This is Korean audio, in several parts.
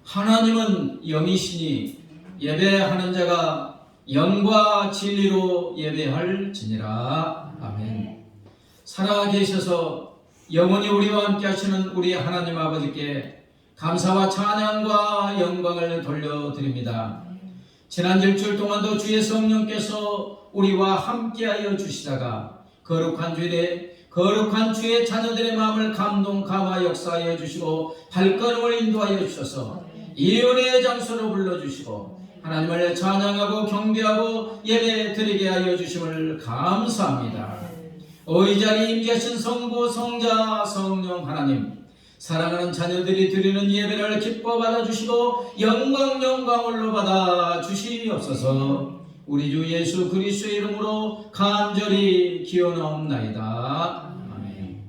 하나님은 영이시니 예배하는 자가 영과 진리로 예배할지니라. 아멘. 살아계셔서 영원히 우리와 함께 하시는 우리 하나님 아버지께 감사와 찬양과 영광을 돌려드립니다. 지난 일주일 동안도 주의 성령께서 우리와 함께하여 주시다가 거룩한 주의 자녀들의 마음을 감동, 감화, 역사하여 주시고 발걸음을 인도하여 주셔서 이 은혜의 장소로 불러주시고 하나님을 찬양하고 경배하고 예배 드리게 하여 주심을 감사합니다. 이 자리에 임재하신 성부, 성자, 성령 하나님, 사랑하는 자녀들이 드리는 예배를 기뻐 받아주시고 영광을로 받아주시옵소서. 우리 주 예수 그리스도의 이름으로 간절히 기원하옵나이다. 아멘.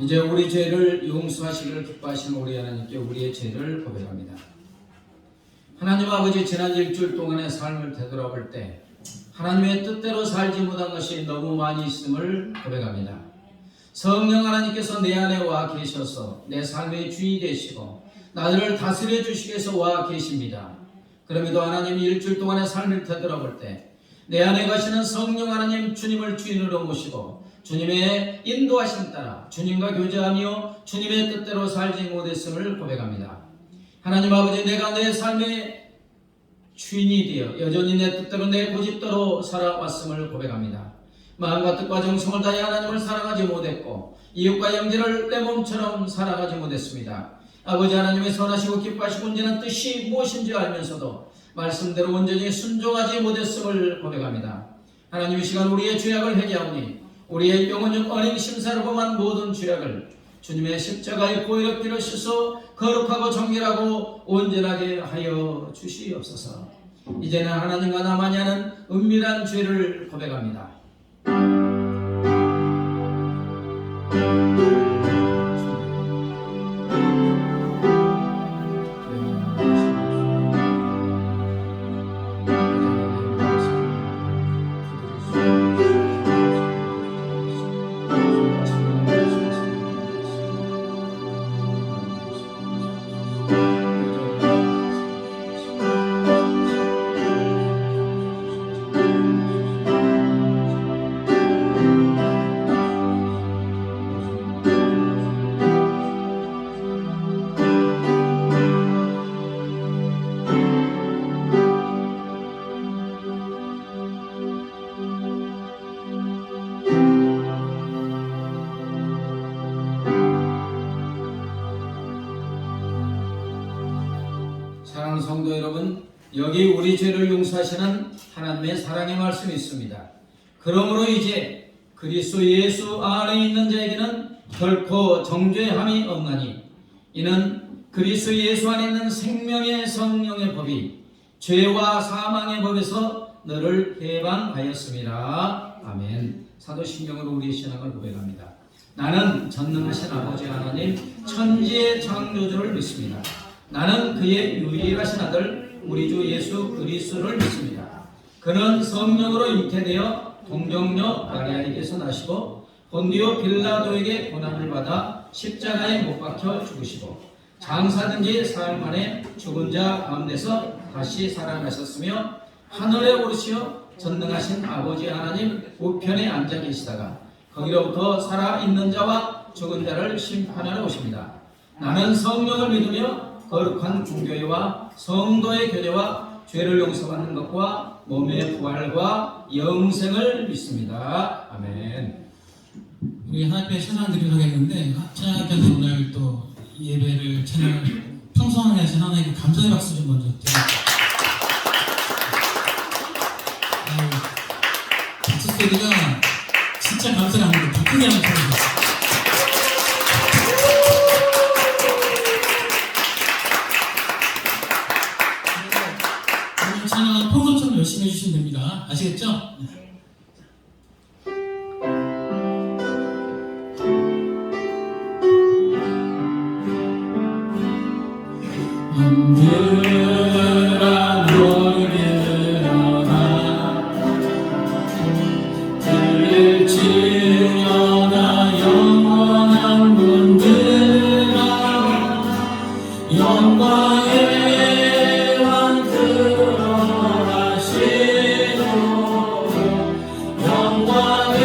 이제 우리 죄를 용서하시기를 기뻐하시는 우리 하나님께 우리의 죄를 고백합니다. 하나님 아버지, 지난 일주일 동안의 삶을 되돌아볼 때 하나님의 뜻대로 살지 못한 것이 너무 많이 있음을 고백합니다. 성령 하나님께서 내 안에 와 계셔서 내 삶의 주인이 되시고 나를 다스려 주시기 위해서 와 계십니다. 그럼에도 하나님이 일주일 동안의 삶을 되돌아볼 때 내 안에 가시는 성령 하나님, 주님을 주인으로 모시고 주님의 인도하심 따라 주님과 교제하며 주님의 뜻대로 살지 못했음을 고백합니다. 하나님 아버지, 내가 내 삶의 주인이 되어 여전히 내 뜻대로 내 고집대로 살아왔음을 고백합니다. 마음과 뜻과 정성을 다해 하나님을 사랑하지 못했고 이웃과 형제를 내 몸처럼 사랑하지 못했습니다. 아버지 하나님의 선하시고 기뻐하시고 온전한 뜻이 무엇인지 알면서도 말씀대로 온전히 순종하지 못했음을 고백합니다. 하나님, 이 시간 우리의 죄악을 회개하오니 우리의 영혼중 어린 심사를 범한 모든 죄악을 주님의 십자가의 보혈의 피로 씻어 거룩하고 정결하고 온전하게 하여 주시옵소서. 이제는 하나님과 나만이 하는 은밀한 죄를 고백합니다. 사랑하는 성도 여러분, 여기 우리 죄를 용서하시는 하나님의 사랑의 말씀이 있습니다. 그러므로 이제 그리스도 예수 안에 있는 자에게는 결코 정죄함이 없나니 이는 그리스도 예수 안에 있는 생명의 성령의 법이 죄와 사망의 법에서 너를 해방하였습니다. 아멘. 사도신경으로 우리의 신앙을 고백합니다. 나는 전능하신 아버지 하나님 천지의 창조주를 믿습니다. 나는 그의 유일하신 아들 우리 주 예수 그리스도를 믿습니다. 그는 성령으로 잉태되어 동정녀 마리아에게서 나시고 본디오 빌라도에게 고난을 받아 십자가에 못 박혀 죽으시고 장사된 지 사흘 만에 죽은 자 가운데서 다시 살아나셨으며 하늘에 오르시어 전능하신 아버지 하나님 우편에 앉아 계시다가 거기로부터 살아있는 자와 죽은 자를 심판하러 오십니다. 나는 성령을 믿으며 거룩한 공교회와 성도의 교제와 죄를 용서받는 것과 몸의 부활과 영생을 믿습니다. 아멘. 우리 하나님께 찬양 드리도록 하겠는데, 찬양께서 오늘 또 예배를 찬양을 평소에 하신 하나님께 감사의 박수 좀 먼저 드립니다. 박수 소리가 진짜 감사합니다. 더 크게 한번 쳐주세요. 오늘 찬양은 평소처럼 열심히 해주시면 됩니다. 아시겠죠? 들으라 너희들아 들릴지어다 영원한 분들아 영광의 왕 들어가시고 영광의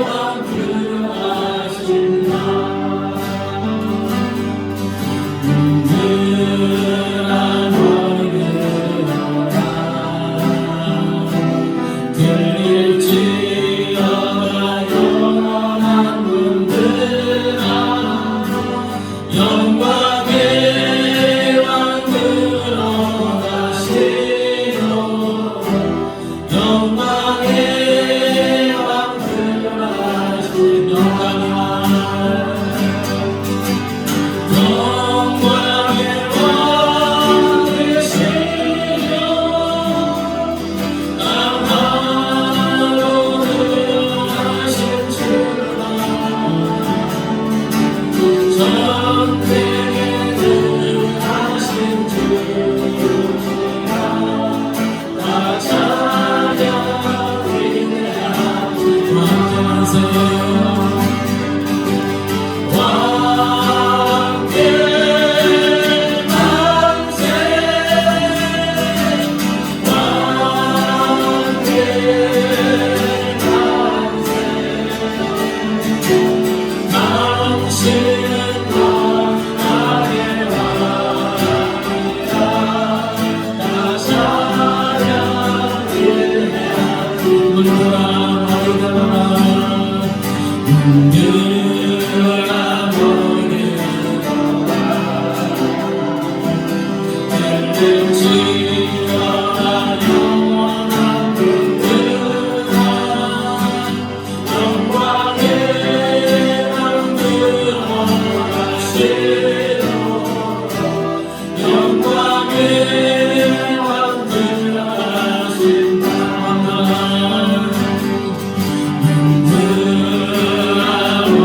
왕 들어가신다 들릴지어다 영원한 분들아 영광의 왕 들어가시고 영광의 왕 들어가시고 영광의 왕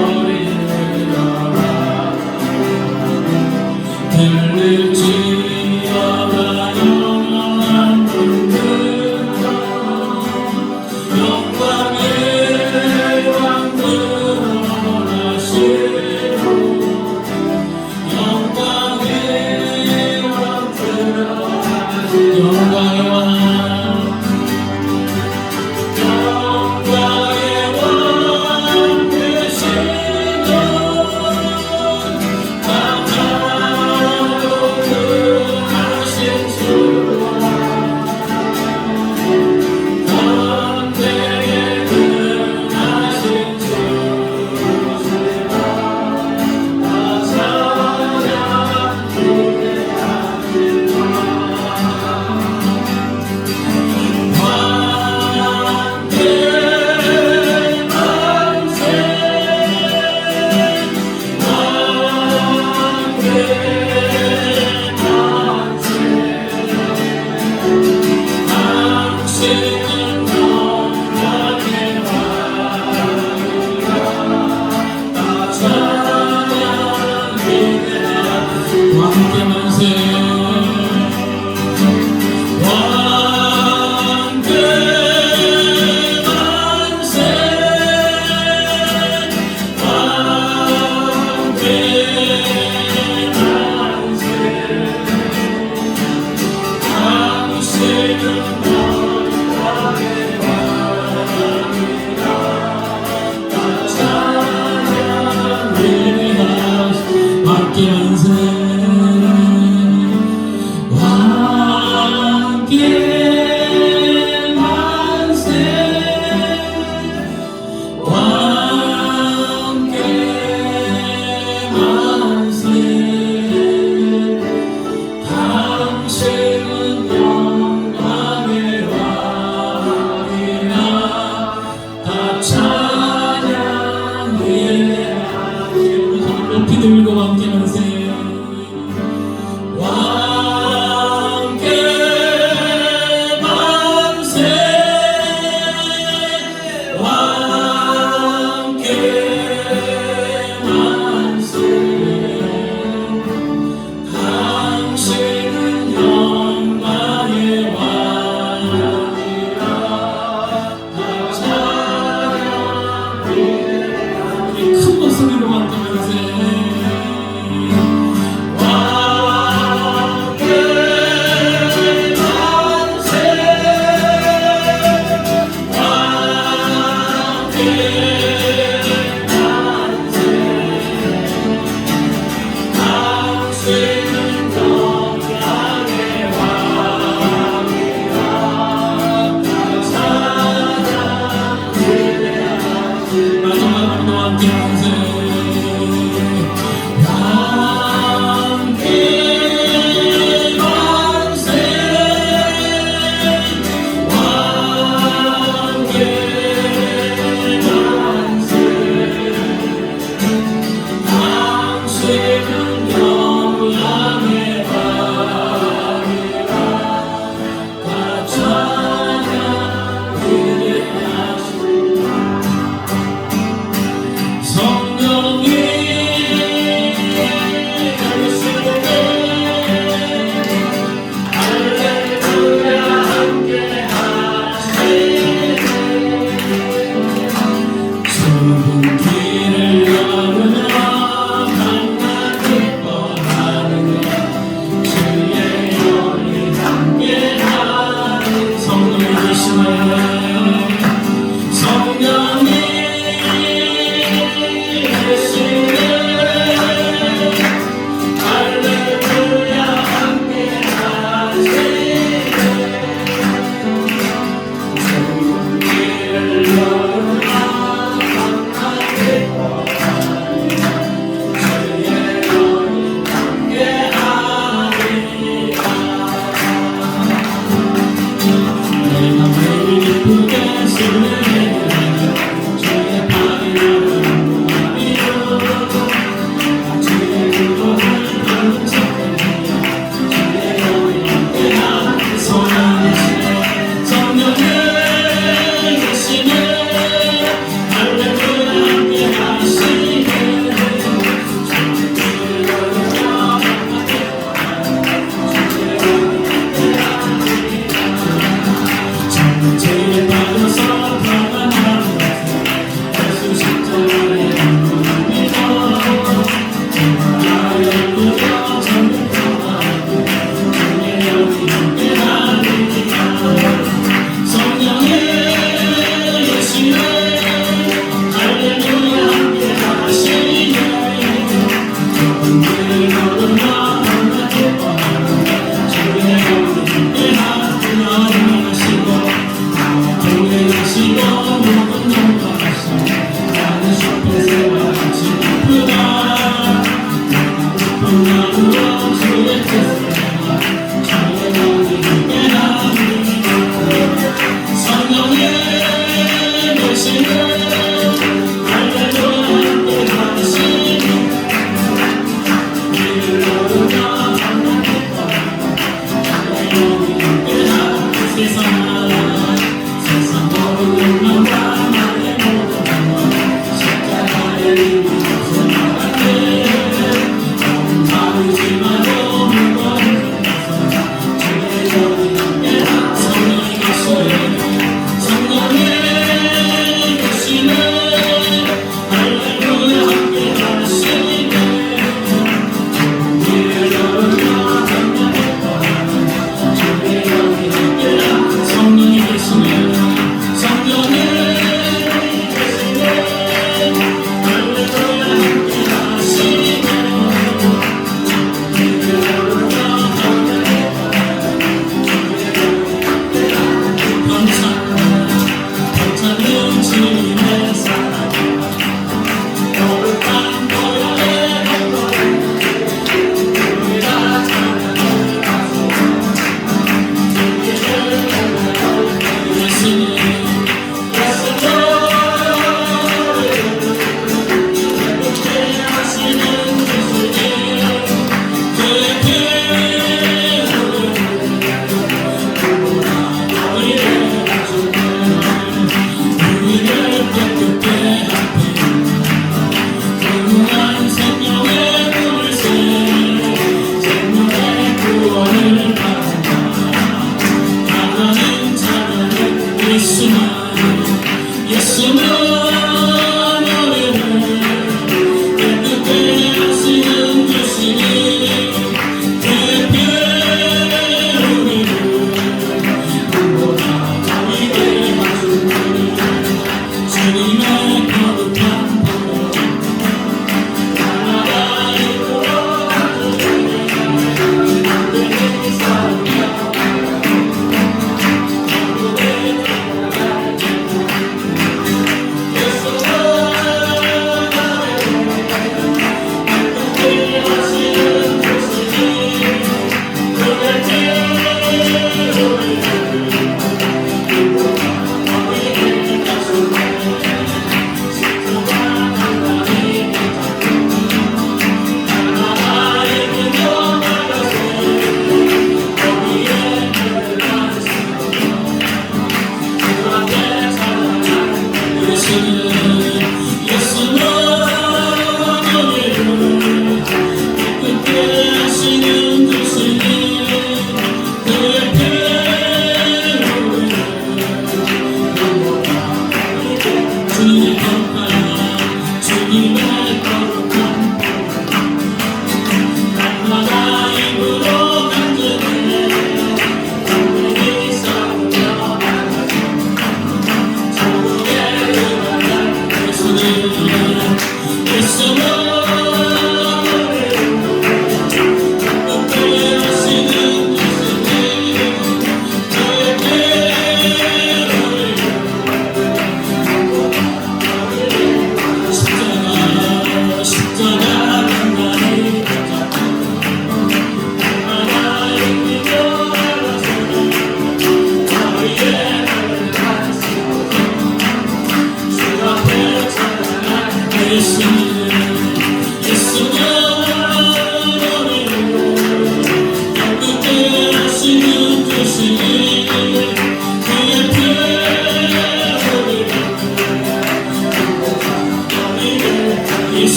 들고 함께 만세 함께 만세 함께 만세 당신은 영광의 왕이라 큰 목소리로 함께 만세 마지막으로 함께 만세 함께 만세 함께 만세 당신은 영광의 왕이라 다 찬양 그대 하시리 성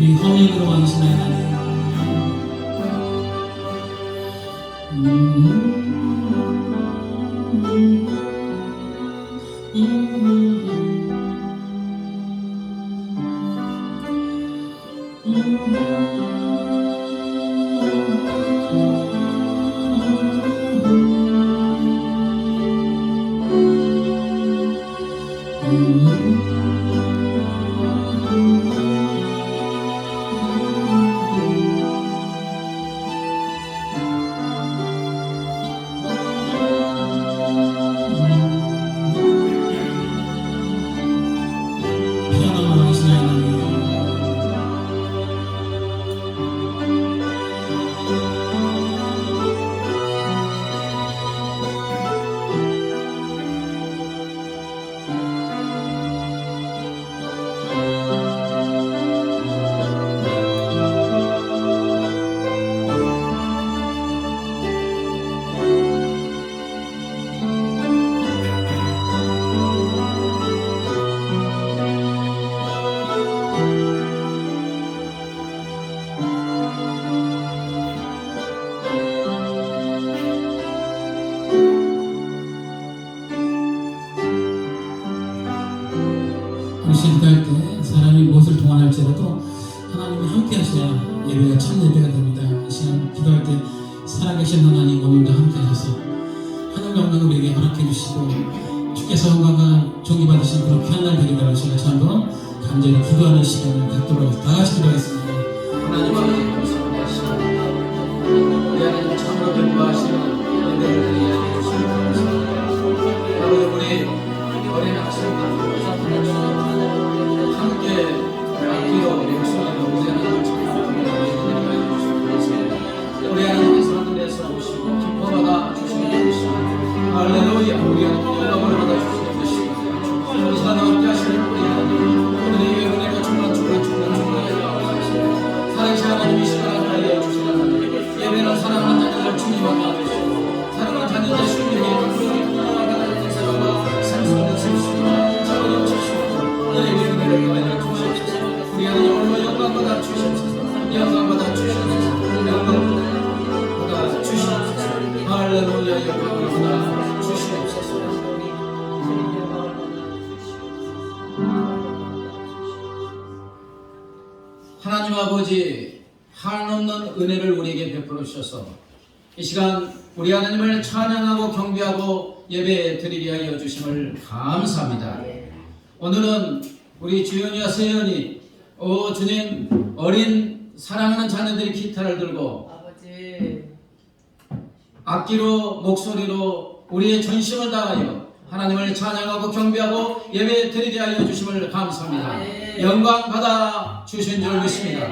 우리 허민으로 왕이시나요 하나님. 피어나는 왕이시나요 하나님. 당신 기도할 때 사람이 무엇을 동원할지라도 하나님이 함께 하셔야 예배가 참 예배가 됩니다. 이 시간 기도할 때 살아계신 하나님 오늘도 함께 하셔서 하늘 영광을 우리에게 허락해 주시고 주께서 영광과 존귀받으신 그런 귀한 날 되기를 저희가 한번 간절히 기도하는 시간을 갖도록 다 같이 기도하겠습니다. 하나님 아버지 감사합니다. 우리 하나님 참으로 기뻐하시는 예배를 드리게 해주시니 감사합니다. 아버지 우리 어린 학생들 함께 악기로 목소리로 우리 하나님 참으로 우리 하나님 하늘에서 오시고 기뻐받아 주시는 것이시고 할렐루야 우리 하나님 영광을 받아 주시는 것이시고 이 사람 함께 하시는 우리 하나님 오늘의 예배가 정말 살아계신 하나님 이 시간을 알려 주시는 하나님 예배는 사랑하는 자녀들 주님 만나 주시고 사랑하는 자녀들 주님에게 하나님의 사랑과 생수를 세우시고 자원을 주시고 너에게 은혜를 받아 주시옵소서. 우리 하나님 오늘도 영광 받아 주시옵소서. 영광 받아 주시옵소서. 영광 받아 주시옵소서. 할렐루야 영광을 받아 주시옵소서. 하나님 아버지 한없는 은혜를 우리에게 베풀어 주셔서 이 시간 우리 하나님을 찬양하고 경배하고 예배 드리게 하여 주심을 감사합니다. 오늘은 우리 주연이와 세연이 주님 어린 사랑하는 자녀들이 기타를 들고 악기로 목소리로 우리의 전심을 다하여 하나님을 찬양하고 경배하고 예배 드리게 하여 주심을 감사합니다. 영광 받아 주신 줄 믿습니다.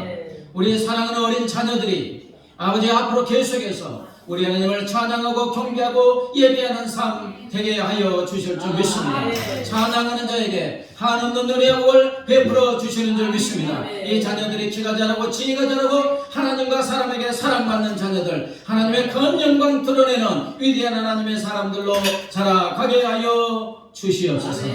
우리 사랑하는 어린 자녀들이 아버지 앞으로 계속해서 우리 하나님을 찬양하고 경배하고 예배하는 삶 되게 하여 주실 줄 믿습니다. 찬양하는 자에게 한없는 은혜와 복을 베풀어 주시는 줄 믿습니다. 이 자녀들이 키가 자라고 지혜가 자라고 하나님과 사람에게 사랑받는 자녀들 하나님의 큰 영광 드러내는 위대한 하나님의 사람들로 자라가게 하여 주시옵소서.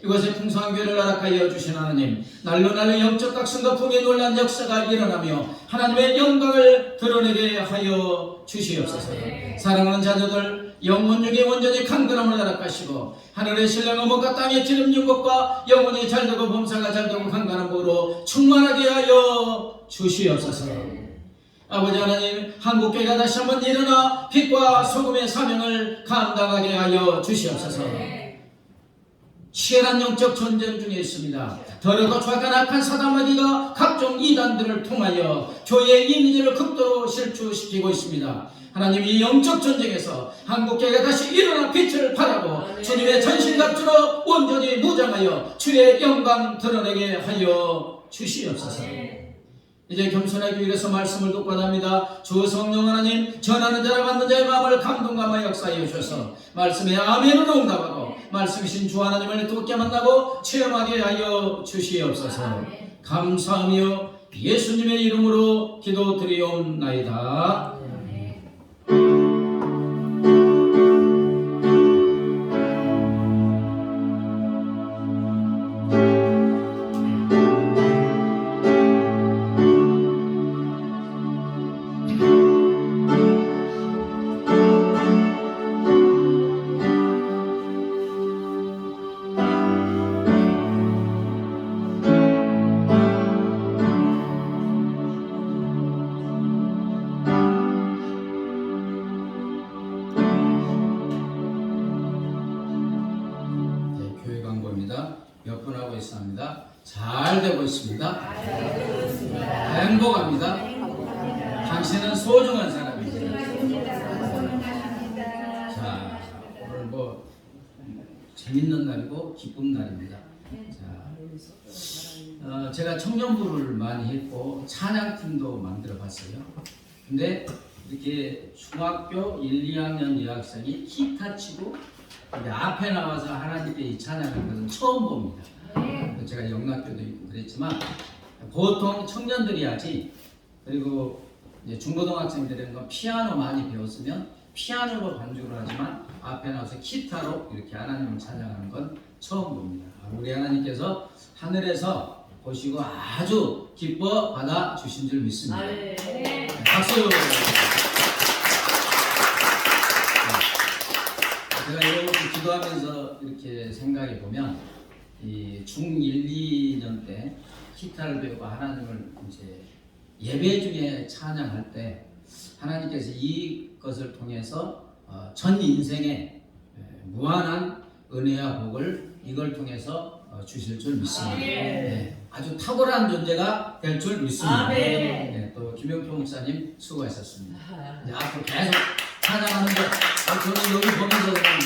이곳에 풍성한 교회를 허락하여 주신 하나님 날로 영적 각성과 풍의 놀란 역사가 일어나며 하나님의 영광을 드러내게 하여 주시옵소서. 사랑하는 자녀들 영혼 중에 온전히 강건함을 허락하시고 하늘의 신령 어목과 땅의 기름 윤곡과 영혼이 잘되고 범사가 잘되고 강건한 복으로 충만하게 하여 주시옵소서. 아버지 하나님 한국교회가 다시 한번 일어나 빛과 소금의 사명을 감당하게 하여 주시옵소서. 치열한 영적 전쟁 중에 있습니다. 더러고 좌악한 악한 사단마귀가 각종 이단들을 통하여 교회의 이미지를 극도로 실추시키고 있습니다. 하나님 이 영적 전쟁에서 한국교회가 다시 일어나 빛을 발하고 주님의 전신갑주로 온전히 무장하여 주의 영광 드러내게 하여 주시옵소서. 이제 겸손하게 위해서 말씀을 독과합니다. 주 성령 하나님 전하는 자라 받는 자의 마음을 감동감화 역사하여 주셔서 말씀에 아멘으로 응답하고 말씀이신 주 하나님을 두렵게 만나고 체험하게 하여 주시옵소서. 감사하며 예수님의 이름으로 기도드리옵나이다. 결산합니다. 잘 되고 있습니다. 행복합니다. 당신은 소중한 사람입니다. 자, 오늘 뭐 재밌는 날이고 기쁜 날입니다. 자, 제가 청년부를 많이 했고 찬양팀도 만들어 봤어요. 근데 이렇게 중학교 1, 2학년 여학생이 기타 치고 앞에 나와서 하나님께 이 찬양하는 것은 처음 봅니다. 제가 영락교도 있고 그랬지만 보통 청년들이 하지. 그리고 이제 중고등학생들은 거 피아노 많이 배웠으면 피아노로 반주를 하지만 앞에 나와서 기타로 이렇게 하나님을 찬양하는 건 처음 봅니다. 우리 하나님께서 하늘에서 보시고 아주 기뻐 받아 주신 줄 믿습니다. 박수! 제가 이렇게 기도하면서 이렇게 생각해 보면 이 중1, 2년 때 기타를 배우고 하나님을 이제 예배 중에 찬양할 때 하나님께서 이것을 통해서 전 인생에 무한한 은혜와 복을 이걸 통해서 주실 줄 믿습니다. 네, 아주 탁월한 존재가 될 줄 믿습니다. 네, 또 김영표 목사님 수고하셨습니다. 이제 앞으로 계속 찬양하는데 저는 여기 보면서 그냥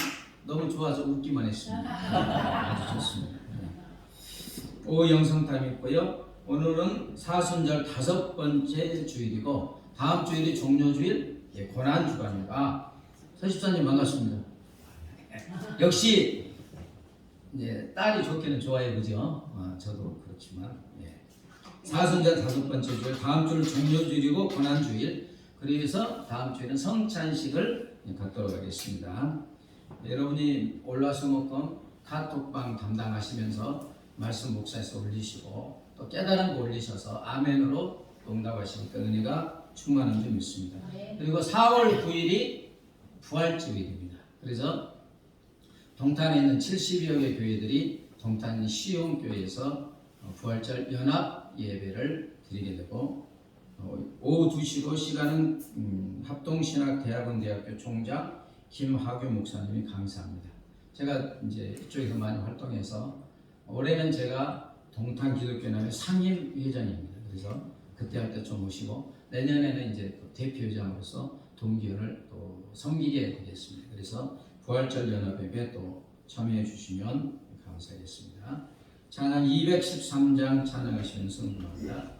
너무 좋아서 웃기만 했습니다. 아주 좋습니다. 오영성탐이 있고요. 오늘은 사순절 5번째 주일이고 다음 주일이 종료주일 고난주간입니다. 서십사님 반갑습니다. 역시 이제 딸이 좋기는 좋아요, 그죠? 저도 그렇지만 사순절 5번째 주일, 다음 주는 종료주일이고 고난주일. 그래서 다음 주에는 성찬식을 갖도록 하겠습니다. 여러분이 올라수목금 카톡방 담당하시면서 말씀 목사에서 올리시고 또 깨달은 거 올리셔서 아멘으로 응답하시니까 은혜가 충만한 줄 믿습니다. 그리고 4월 9일이 부활주일입니다. 그래서 동탄에 있는 70여 개 교회들이 동탄 시용교회에서 부활절 연합 예배를 드리게 되고 오후 2시로 시간은 합동신학대학원 대학교 총장 김하교 목사님이 강사합니다. 제가 이제 이쪽에서 많이 활동해서 올해는 제가 동탄 기독교연합의 상임회장입니다. 그래서 그때 할 때 좀 모시고 내년에는 이제 대표회장으로서 동기회를 또 섬기게 되겠습니다. 그래서 부활절 연합예배 또 참여해 주시면 감사하겠습니다. 찬양 213장 찬양하시는 성도입니다.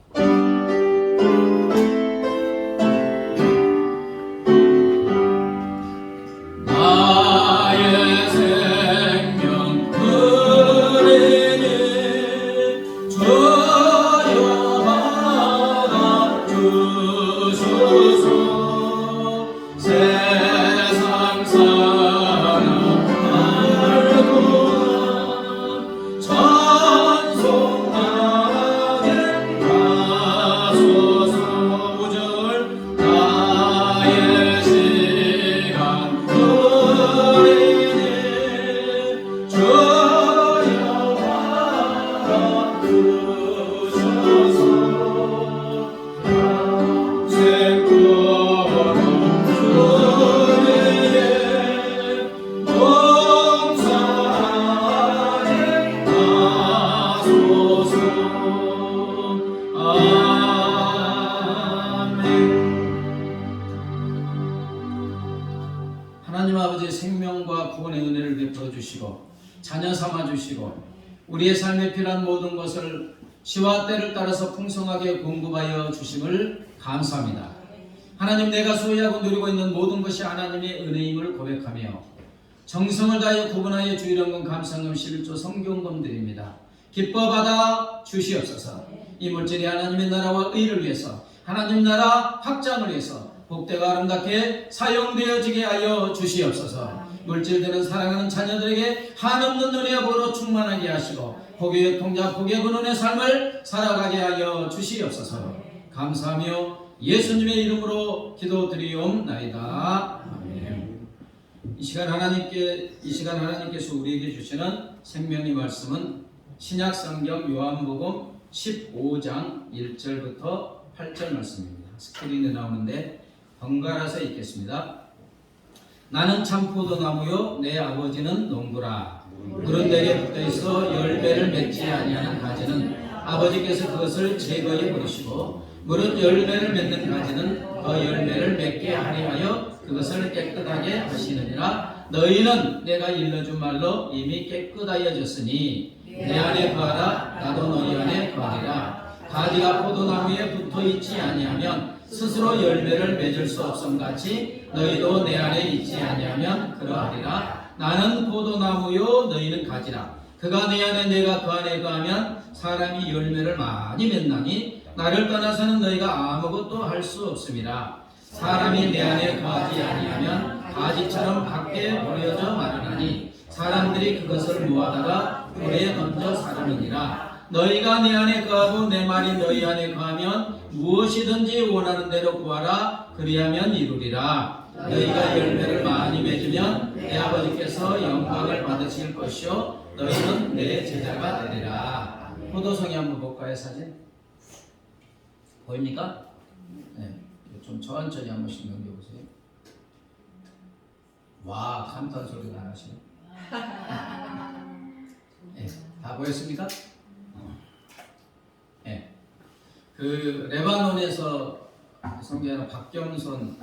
하나님 아버지의 생명과 구원의 은혜를 베풀어 주시고 자녀 삼아 주시고 우리의 삶에 필요한 모든 것을 시와 때를 따라서 풍성하게 공급하여 주심을 감사합니다. 하나님, 내가 소유하고 누리고 있는 모든 것이 하나님의 은혜임을 고백하며 정성을 다하여 구분하여 주의령금 감상금 11조 성경금 드립니다. 기뻐 받아 주시옵소서. 이 물질이 하나님의 나라와 의를 위해서 하나님 나라 확장을 위해서 복되고 아름답게 사용되어지게 하여 주시옵소서. 물질들은 사랑하는 자녀들에게 한없는 은혜와 복으로 충만하게 하시고 복의 통자 복의 근원의 삶을 살아가게 하여 주시옵소서. 감사하며 예수님의 이름으로 기도드리옵나이다. 아멘. 이 시간 하나님께서 우리에게 주시는 생명의 말씀은 신약성경 요한복음 15장 1절부터 8절 말씀입니다. 스크린에 나오는데 번갈아서 읽겠습니다. 나는 참포도나무요 내 아버지는 농부라. 물은 내게 붙어있어 열매를 맺지 아니하는 가지는 아버지께서 그것을 제거해 버리시고 물은 열매를 맺는 가지는 더 열매를 맺게 하려 하여 그것을 깨끗하게 하시느니라. 너희는 내가 일러준 말로 이미 깨끗하여졌으니 내 안에 거하라 나도 너희 안에 거하리라. 가지가 포도나무에 붙어있지 아니하면 스스로 열매를 맺을 수 없음같이 너희도 내 안에 있지 아니하면 그러하리라. 나는 포도나무요 너희는 가지라. 그가 내 안에 내가 그 안에 거하면 사람이 열매를 많이 맺나니 나를 떠나서는 너희가 아무것도 할 수 없음이라. 사람이 내 안에 거하지 아니하면 가지처럼 밖에 버려져 마르나니 사람들이 그것을 모아다가 불에 던져 사르느니라. 너희가 내 안에 거하고 내 말이 너희 안에 거하면 무엇이든지 원하는 대로 구하라. 그리하면 이루리라. 너희가 열매를 많이 맺으면 내 아버지께서 영광을 받으실 것이요 너희는 내 제자가 되리라. 포도송이 한번 볼까요? 사진 보입니까? 네, 좀 천천히 한 번씩 넘겨보세요. 와, 감탄 소리가 나시네. 네, 다 보였습니까? 네, 그 레바논에서 선교하는 박경선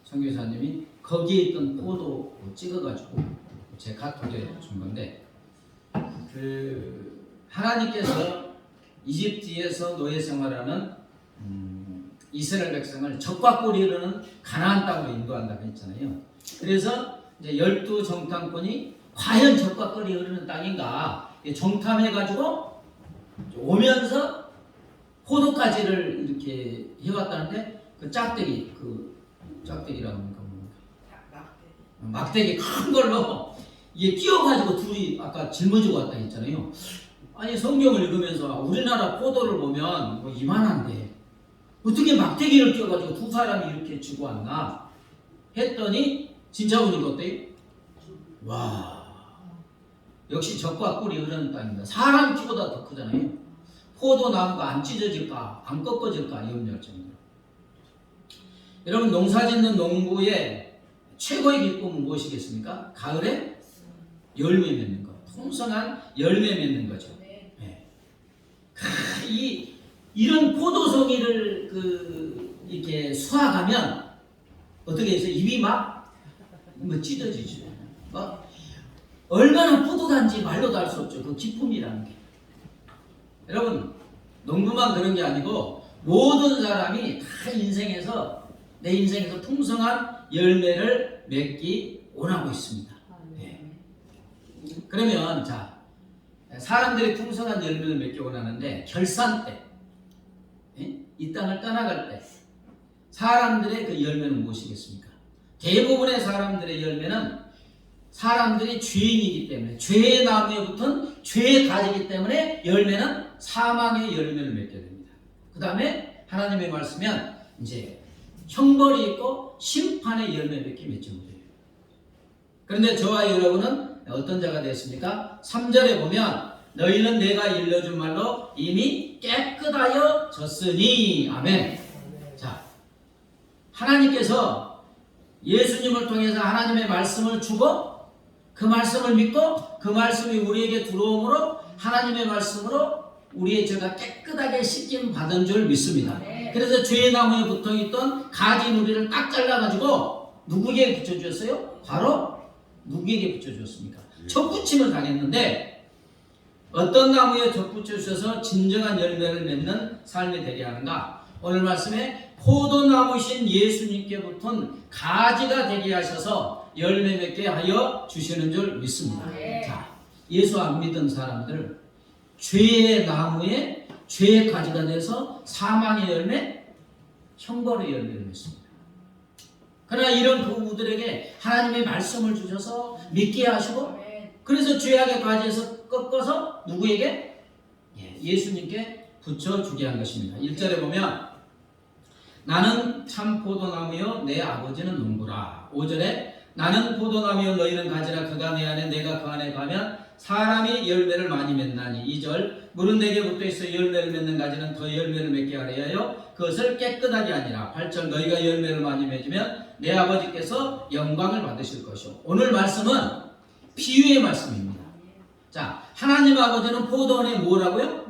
선교사님이 거기에 있던 포도 찍어가지고 제 카톡에 준 건데, 그 하나님께서 이집트에서 노예 생활하는 이스라엘 백성을 적과 꿀이 흐르는 가나안 땅으로 인도한다고 했잖아요. 그래서 이제 12정탐꾼이 과연 적과 꿀이 흐르는 땅인가 정탐해가지고 오면서 포도가지를 이렇게 해왔다는데 그 짝대기라고 합니까? 막대기 큰 걸로 이게 끼워가지고 둘이 아까 짊어지고 왔다 했잖아요. 아니 성경을 읽으면서 우리나라 포도를 보면 뭐 이만한데 어떻게 막대기를 끼워가지고 두 사람이 이렇게 지고 왔나 했더니 진짜 보니까 어때요? 와, 역시 적과 꿀이 흐르는 땅입니다. 사람 키보다 더 크잖아요. 포도나무가 안 찢어질까 안 꺾어질까 염려할 정도로. 여러분 농사짓는 농부의 최고의 기쁨은 무엇이겠습니까? 가을에 열매 맺는 거, 풍성한 열매 맺는 거죠. 네. 이런 포도송이를 이렇게 수확하면 어떻게 해서 입이 막 찢어지죠. 얼마나 뿌듯한지 말로도 할 수 없죠. 그 기쁨이라는 게. 여러분 농부만 그런 게 아니고 모든 사람이 다 인생에서 내 인생에서 풍성한 열매를 맺기 원하고 있습니다. 네. 그러면 자 사람들이 풍성한 열매를 맺기 원하는데 결산 때, 이 땅을 떠나갈 때 사람들의 그 열매는 무엇이겠습니까? 대부분의 사람들의 열매는 사람들이 죄인이기 때문에 죄의 나무에 붙은 죄의 가지이기 때문에 열매는 사망의 열매를 맺게 됩니다. 그 다음에 하나님의 말씀은 이제 형벌이 있고 심판의 열매 맺기 맺지 못해요. 그런데 저와 여러분은 어떤 자가 되었습니까? 3절에 보면 너희는 내가 일러준 말로 이미 깨끗하여 졌으니 아멘. 자, 하나님께서 예수님을 통해서 하나님의 말씀을 주고 그 말씀을 믿고 그 말씀이 우리에게 들어오므로 하나님의 말씀으로 우리의 죄가 깨끗하게 씻김 받은 줄 믿습니다. 그래서 죄의 나무에 붙어있던 가지 누리를 딱 잘라가지고 누구에게 붙여주었어요? 바로 누구에게 붙여주었습니까? 젖붙임을 당했는데 어떤 나무에 젖붙여주셔서 진정한 열매를 맺는 삶이 되게 하는가? 오늘 말씀에 포도나무신 예수님께 붙은 가지가 되게 하셔서 열매 맺게 하여 주시는 줄 믿습니다. 자, 예수 안 믿은 사람들 죄의 나무에 죄의 가지가 돼서 사망의 열매, 형벌의 열매를 맺습니다. 그러나 이런 부부들에게 하나님의 말씀을 주셔서 믿게 하시고 그래서 죄악의 가지에서 꺾어서 누구에게? 예수님께 붙여주게 한 것입니다. 1절에 보면 나는 참 포도나무요 내 아버지는 농부라. 5절에 나는 포도나무요 너희는 가지라. 그가 내 안에 내가 그 안에 가면 사람이 열매를 많이 맺나니. 2절 물은 내게 붙어있어 열매를 맺는 가지는 더 열매를 맺게 하려 하여 그것을 깨끗하게 하니라. 8절 너희가 열매를 많이 맺으면 내 아버지께서 영광을 받으실 것이요. 오늘 말씀은 비유의 말씀입니다. 자, 하나님 아버지는 포도원의 뭐라고요?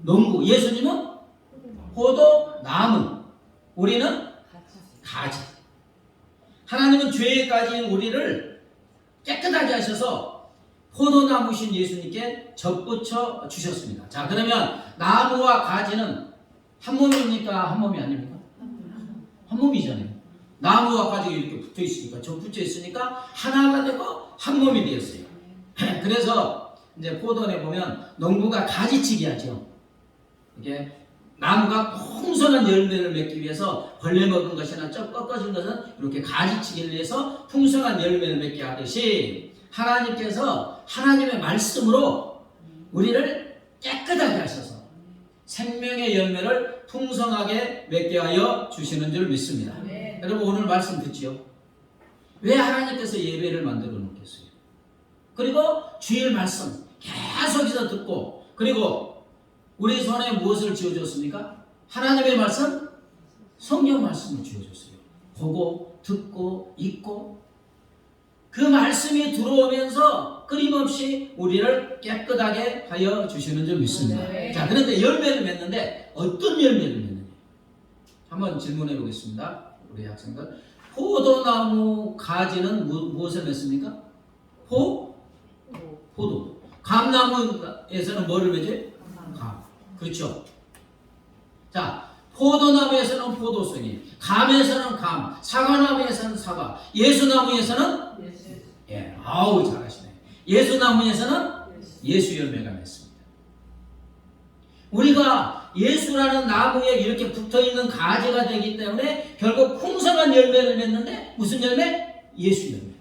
농부. 예수님은 포도나무. 우리는 가지. 하나님은 죄에 빠진 우리를 깨끗하게 하셔서 포도나무신 예수님께 접붙여 주셨습니다. 자, 그러면 나무와 가지는 한 몸입니까? 한 몸이 아닙니까? 한 몸이잖아요. 나무와 가지가 이렇게 붙어 있으니까, 접붙여 있으니까 하나가 되고 한 몸이 되었어요. 그래서 이제 포도원에 보면 농부가 가지치기 하죠. 이게 나무가 풍성한 열매를 맺기 위해서 벌레 먹은 것이나 쩍 꺾어진 것은 이렇게 가지치기를 해서 풍성한 열매를 맺게 하듯이 하나님께서 하나님의 말씀으로 우리를 깨끗하게 하셔서 생명의 열매를 풍성하게 맺게 하여 주시는 줄 믿습니다. 여러분 오늘 말씀 듣지요? 왜 하나님께서 예배를 만들어 놓겠어요? 그리고 주일 말씀 계속해서 듣고, 그리고 우리 손에 무엇을 쥐어줬습니까? 하나님의 말씀, 성경 말씀을 쥐어줬어요. 보고, 듣고, 읽고, 그 말씀이 들어오면서 끊임없이 우리를 깨끗하게 하여 주시는 줄 믿습니다. 자, 그런데 열매를 맺는데 어떤 열매를 맺느냐? 한번 질문해 보겠습니다. 우리 학생들. 포도나무 가지는 무엇을 맺습니까? 포도. 감나무에서는 뭐를 맺어요? 감. 그렇죠. 자, 포도나무에서는 포도송이, 감에서는 감, 사과나무에서는 사과, 예수나무에서는 예, 아우 잘하시네. 예수나무에서는 예수 열매가 맺습니다. 우리가 예수라는 나무에 이렇게 붙어있는 가지가 되기 때문에 결국 풍성한 열매를 맺는데 무슨 열매? 예수 열매.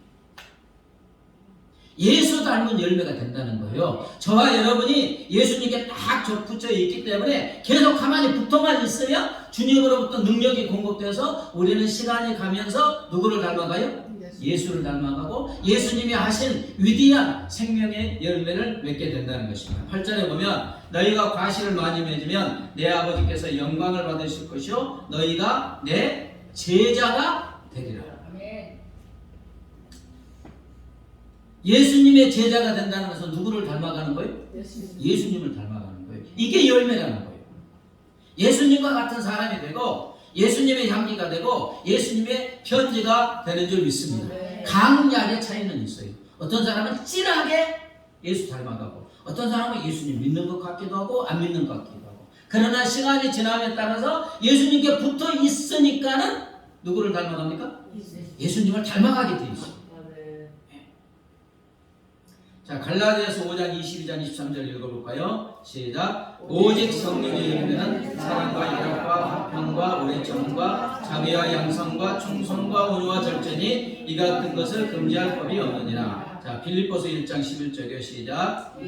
예수 닮은 열매가 된다는 거예요. 저와 여러분이 예수님께 딱 붙여 있기 때문에 계속 가만히 붙어만 있으면 주님으로부터 능력이 공급돼서 우리는 시간이 가면서 누구를 닮아가요? 예수를 닮아가고 예수님이 하신 위대한 생명의 열매를 맺게 된다는 것입니다. 8절에 보면 너희가 과실을 많이 맺으면 내 아버지께서 영광을 받으실 것이요 너희가 내 제자가 되리라. 예수님의 제자가 된다는 것은 누구를 닮아가는 거예요? 예수님을 닮아가는 거예요. 이게 열매라는 거예요. 예수님과 같은 사람이 되고 예수님의 향기가 되고 예수님의 편지가 되는 줄 믿습니다. 강약의 차이는 있어요. 어떤 사람은 진하게 예수 닮아가고 어떤 사람은 예수님 믿는 것 같기도 하고 안 믿는 것 같기도 하고, 그러나 시간이 지남에 따라서 예수님께 붙어 있으니까는 누구를 닮아갑니까? 예수님을 닮아가게 되어 있어요. 자, 갈라디아서 5장 22장 23절 읽어볼까요? 시작. 오직 성령의 열매는 사랑과 희락과 화평과 오래참음과 자비와 양성과 충성과 온유와 절제니 이 같은 것을 금지할 법이 없느니라. 자, 필립보서 1장 11절이요. 시작.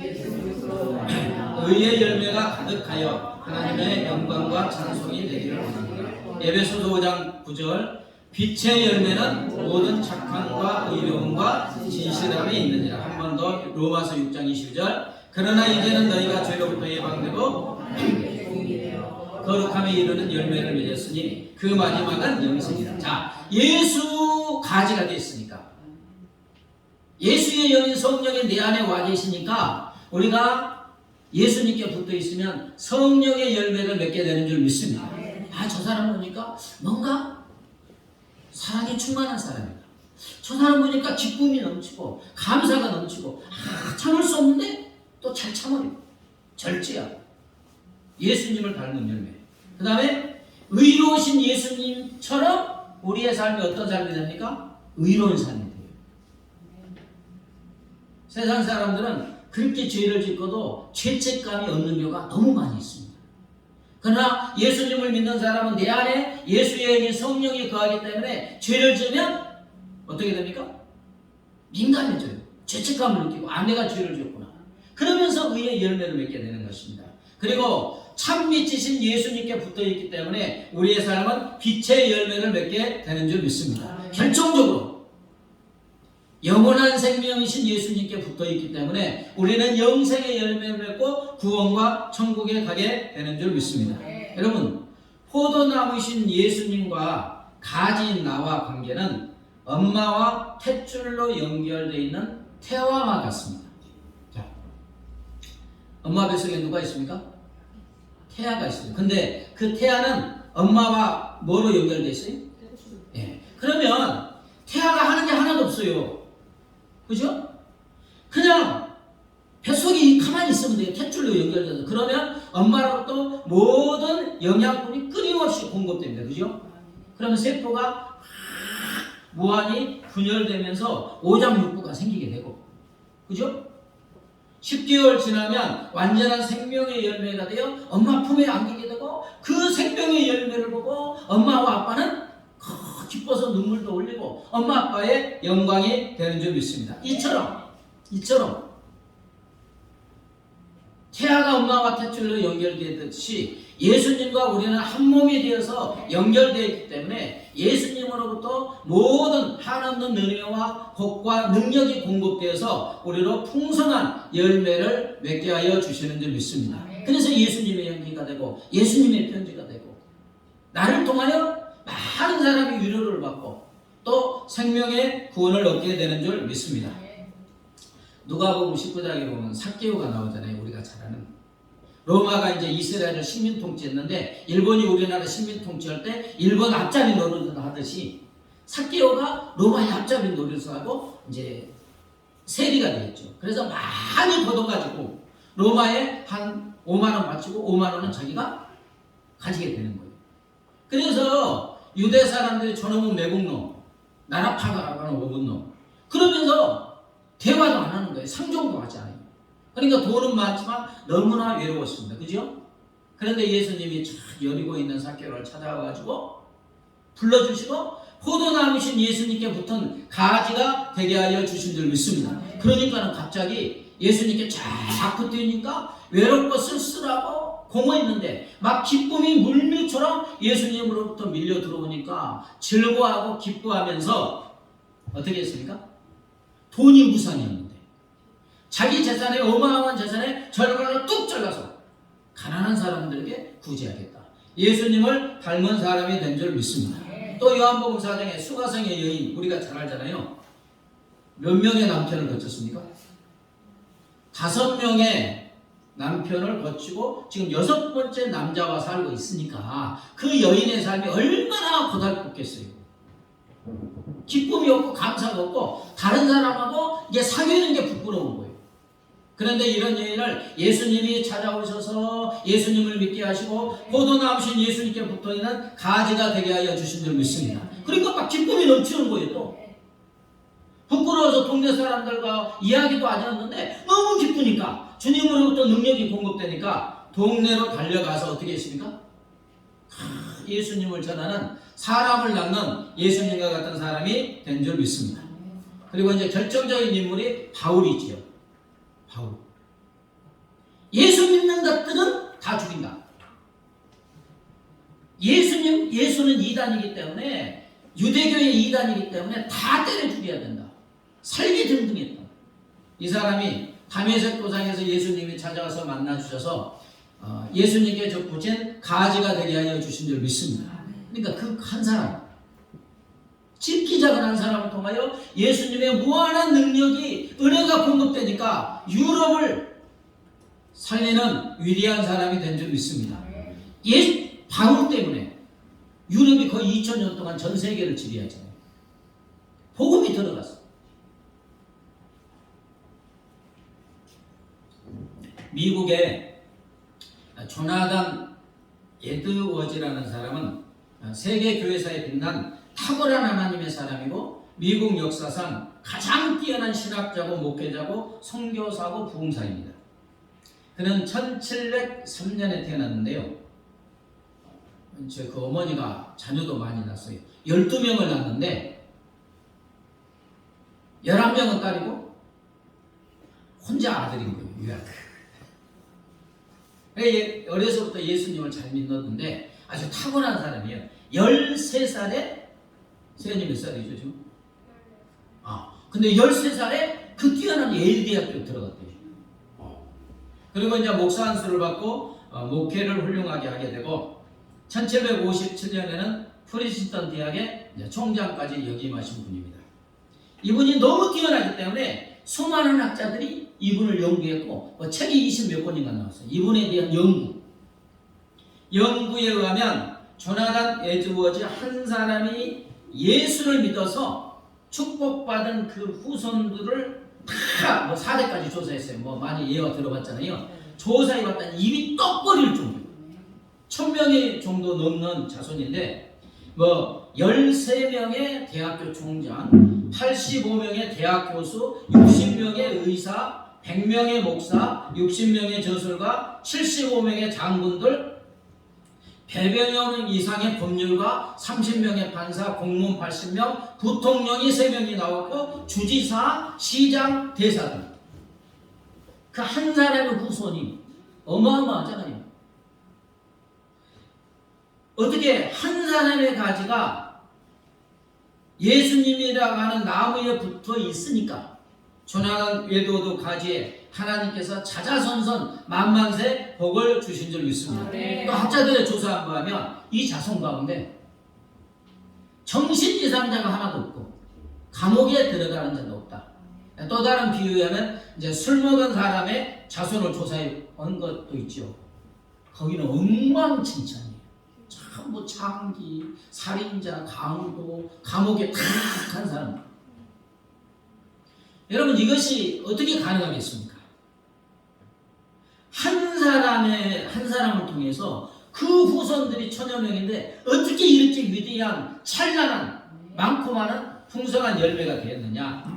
의의 열매가 가득하여 하나님의 영광과 찬송이 되기를 원합니다. 에베소서 5장 9절. 빛의 열매는 모든 착함과 의로움과 진실함이 있느니라. 한 번 더 로마서 6장 20절. 그러나 이제는 너희가 죄로부터 예방되고 거룩함에 이르는 열매를 맺었으니 그 마지막은 영생이라. 자, 예수 가지가 됐으니까, 예수의 영인 성령이 내 안에 와 계시니까 우리가 예수님께 붙어 있으면 성령의 열매를 맺게 되는 줄 믿습니다. 아, 저 사람 보니까 뭔가 사랑이 충만한 사람이다. 저 사람 보니까 기쁨이 넘치고 감사가 넘치고 참을 수 없는데 또 잘 참아요. 절제야. 예수님을 닮은 열매. 그 다음에 의로우신 예수님처럼 우리의 삶이 어떤 삶이 됩니까? 의로운 삶이 돼요. 세상 사람들은 그렇게 죄를 짓고도 죄책감이 없는 경우가 너무 많이 있습니다. 그러나 예수님을 믿는 사람은 내 안에 예수의 영이 성령이 거하기 때문에 죄를 지으면 어떻게 됩니까? 민감해져요. 죄책감을 느끼고 내가 죄를 지었구나. 그러면서 의의 열매를 맺게 되는 것입니다. 그리고 참 빛이신 예수님께 붙어있기 때문에 우리의 삶은 빛의 열매를 맺게 되는 줄 믿습니다. 결정적으로 영원한 생명이신 예수님께 붙어있기 때문에 우리는 영생의 열매를 맺고 구원과 천국에 가게 되는 줄 믿습니다. 여러분, 포도나무이신 예수님과 가지인 나와 관계는 엄마와 탯줄로 연결되어 있는 태화와 같습니다. 자, 엄마 뱃속에 누가 있습니까? 태아가 있습니다. 근데 그 태아는 엄마와 뭐로 연결되어 있어요? 예. 그러면 태아가 하는 게 하나도 없어요. 그죠? 그냥 뱃속에 가만히 있으면 돼요. 탯줄로 연결돼서. 그러면 엄마로부터 모든 영양분이 끊임없이 공급됩니다. 그죠? 그러면 세포가 무한히 분열되면서 오장육부가 생기게 되고. 그죠? 10개월 지나면 완전한 생명의 열매가 되어 엄마 품에 안기게 되고 그 생명의 열매를 보고 엄마와 아빠는 기뻐서 눈물도 흘리고 엄마 아빠의 영광이 되는 줄 믿습니다. 이처럼 태아가 엄마와 탯줄로 연결되듯이 예수님과 우리는 한 몸이 되어서 연결되어 있기 때문에 예수님으로부터 모든 한없는 은혜와 복과 능력이 공급되어서 우리로 풍성한 열매를 맺게 하여 주시는 줄 믿습니다. 그래서 예수님의 연기가 되고 예수님의 편지가 되고 나를 통하여 많은 사람이 위로를 받고 또 생명의 구원을 얻게 되는 줄 믿습니다. 누가복음 19장에 보면 삭개오가 나오잖아요. 우리가 잘 아는 로마가 이제 이스라엘을 식민 통치했는데 일본이 우리나라 식민 통치할 때 일본 앞잡이 노릇을 하듯이 삭개오가 로마의 앞잡이 노릇을 하고 이제 세리가 되었죠. 그래서 많이 걷어가지고 로마에 한 5만 원 바치고 5만 원은 자기가 가지게 되는 거예요. 그래서 유대 사람들이 저놈은 매국노, 나라 파가라는 오분노 그러면서 대화도 안 하는 거예요. 상종도 하지 않아요. 그러니까 돈은 많지만 너무나 외로웠습니다. 그죠? 그런데 예수님이 쫙 여리고 있는 삭개오를 찾아와가지고 불러주시고 포도나무신 예수님께 붙은 가지가 되게 하여 주신 줄 믿습니다. 그러니까는 갑자기 예수님께 쫙 붙으니까 외롭고 쓸쓸하고 공허했는데 막 기쁨이 물밀처럼 예수님으로부터 밀려 들어오니까 즐거워하고 기뻐하면서 어떻게 했습니까? 돈이 우선이었는데 자기 재산에 어마어마한 재산에 절반을 뚝 잘라서 가난한 사람들에게 구제하겠다. 예수님을 닮은 사람이 된 줄 믿습니다. 또 요한복음 4장에 수가성의 여인 우리가 잘 알잖아요. 몇 명의 남편을 거쳤습니까? 5명의 남편을 거치고 지금 6번째 남자와 살고 있으니까 그 여인의 삶이 얼마나 고달팠겠어요. 기쁨이 없고 감사가 없고 다른 사람하고 이게 사귀는 게 부끄러운 거예요. 그런데 이런 여인을 예수님이 찾아오셔서 예수님을 믿게 하시고 포도나무신 예수님께 붙어있는 가지가 되게 하여 주신 줄 믿습니다. 그러니까 막 기쁨이 넘치는 거예요. 또 부끄러워서 동네 사람들과 이야기도 안 했는데 너무 기쁘니까 주님으로부터 능력이 공급되니까 동네로 달려가서 어떻게 했습니까? 예수님을 전하는 사람을 낳는 예수님과 같은 사람이 된 줄 믿습니다. 그리고 이제 결정적인 인물이 바울이지요. 바울. 예수 믿는 것들은 다 죽인다. 예수는 이단이기 때문에 유대교의 이단이기 때문에 다 때려 죽여야 된다. 살기 등등했다. 이 사람이 다메섹 도상에서 예수님이 찾아와서 만나 주셔서 예수님께 저 붙인 가지가 되게 하여 주신 줄 믿습니다. 그러니까 그 한 사람, 찢기 작은 한 사람을 통하여 예수님의 무한한 능력이 은혜가 공급되니까 유럽을 살리는 위대한 사람이 된 줄 믿습니다. 바울 때문에 유럽이 거의 2000년 동안 전 세계를 지배하잖아요. 복음이 들어갔어. 미국의 조나단 에드워즈라는 사람은 세계 교회사에 빛난 탁월한 하나님의 사람이고 미국 역사상 가장 뛰어난 신학자고 목회자고 선교사고 부흥사입니다. 그는 1703년에 태어났는데요. 그 어머니가 자녀도 많이 낳았어요. 12명을 낳았는데 11명은 딸이고 혼자 아들인 거예요. 유학. 어려서부터 예수님을 잘 믿었는데 아주 탁월한 사람이에요. 13살에 세연이 몇 살이죠 지금? 근데 13살에 그 뛰어난 예일 대학교에 들어갔대요. 그리고 이제 목사 안수를 받고 목회를 훌륭하게 하게 되고 1757년에는 프린스턴 대학의 총장까지 역임하신 분입니다. 이분이 너무 뛰어나기 때문에 수많은 학자들이 이분을 연구했고 책이 20몇 권인가 나왔어요. 이분에 대한 연구에 의하면 조나단 에드워즈 한 사람이 예수를 믿어서 축복받은 그 후손들을 다 4대까지 조사했어요. 많이 예화 들어봤잖아요. 조사해봤더니 입이 떡 버릴 정도, 1000명이 정도 넘는 자손인데 13명의 대학교 총장, 85명의 대학 교수, 60명의 의사, 100명의 목사, 60명의 저술가, 75명의 장군들, 100여 명 이상의 법률가, 30명의 판사, 공무원 80명, 부통령이 3명이 나왔고 주지사, 시장, 대사 등 그 한 사람의 후손이 어마어마하잖아요. 어떻게 한 사람의 가지가 예수님이라고 하는 나무에 붙어 있으니까 조나단 에드워즈 가지에 하나님께서 자자손손 만만세 복을 주신 줄 믿습니다. 또 학자들의 조사한 바 하면 이 자손 가운데 정신 이상자가 하나도 없고 감옥에 들어가는 자도 없다. 또 다른 비유하면 이제 술 먹은 사람의 자손을 조사해 온 것도 있죠. 거기는 엉망진창이에요. 참 창기, 살인자, 강도, 감옥에 탁 한 사람. 여러분 이것이 어떻게 가능하겠습니까? 한 사람을 통해서 그 후손들이 1000여 명인데 어떻게 이렇게 위대한 찬란한 많고 많은 풍성한 열매가 되었느냐?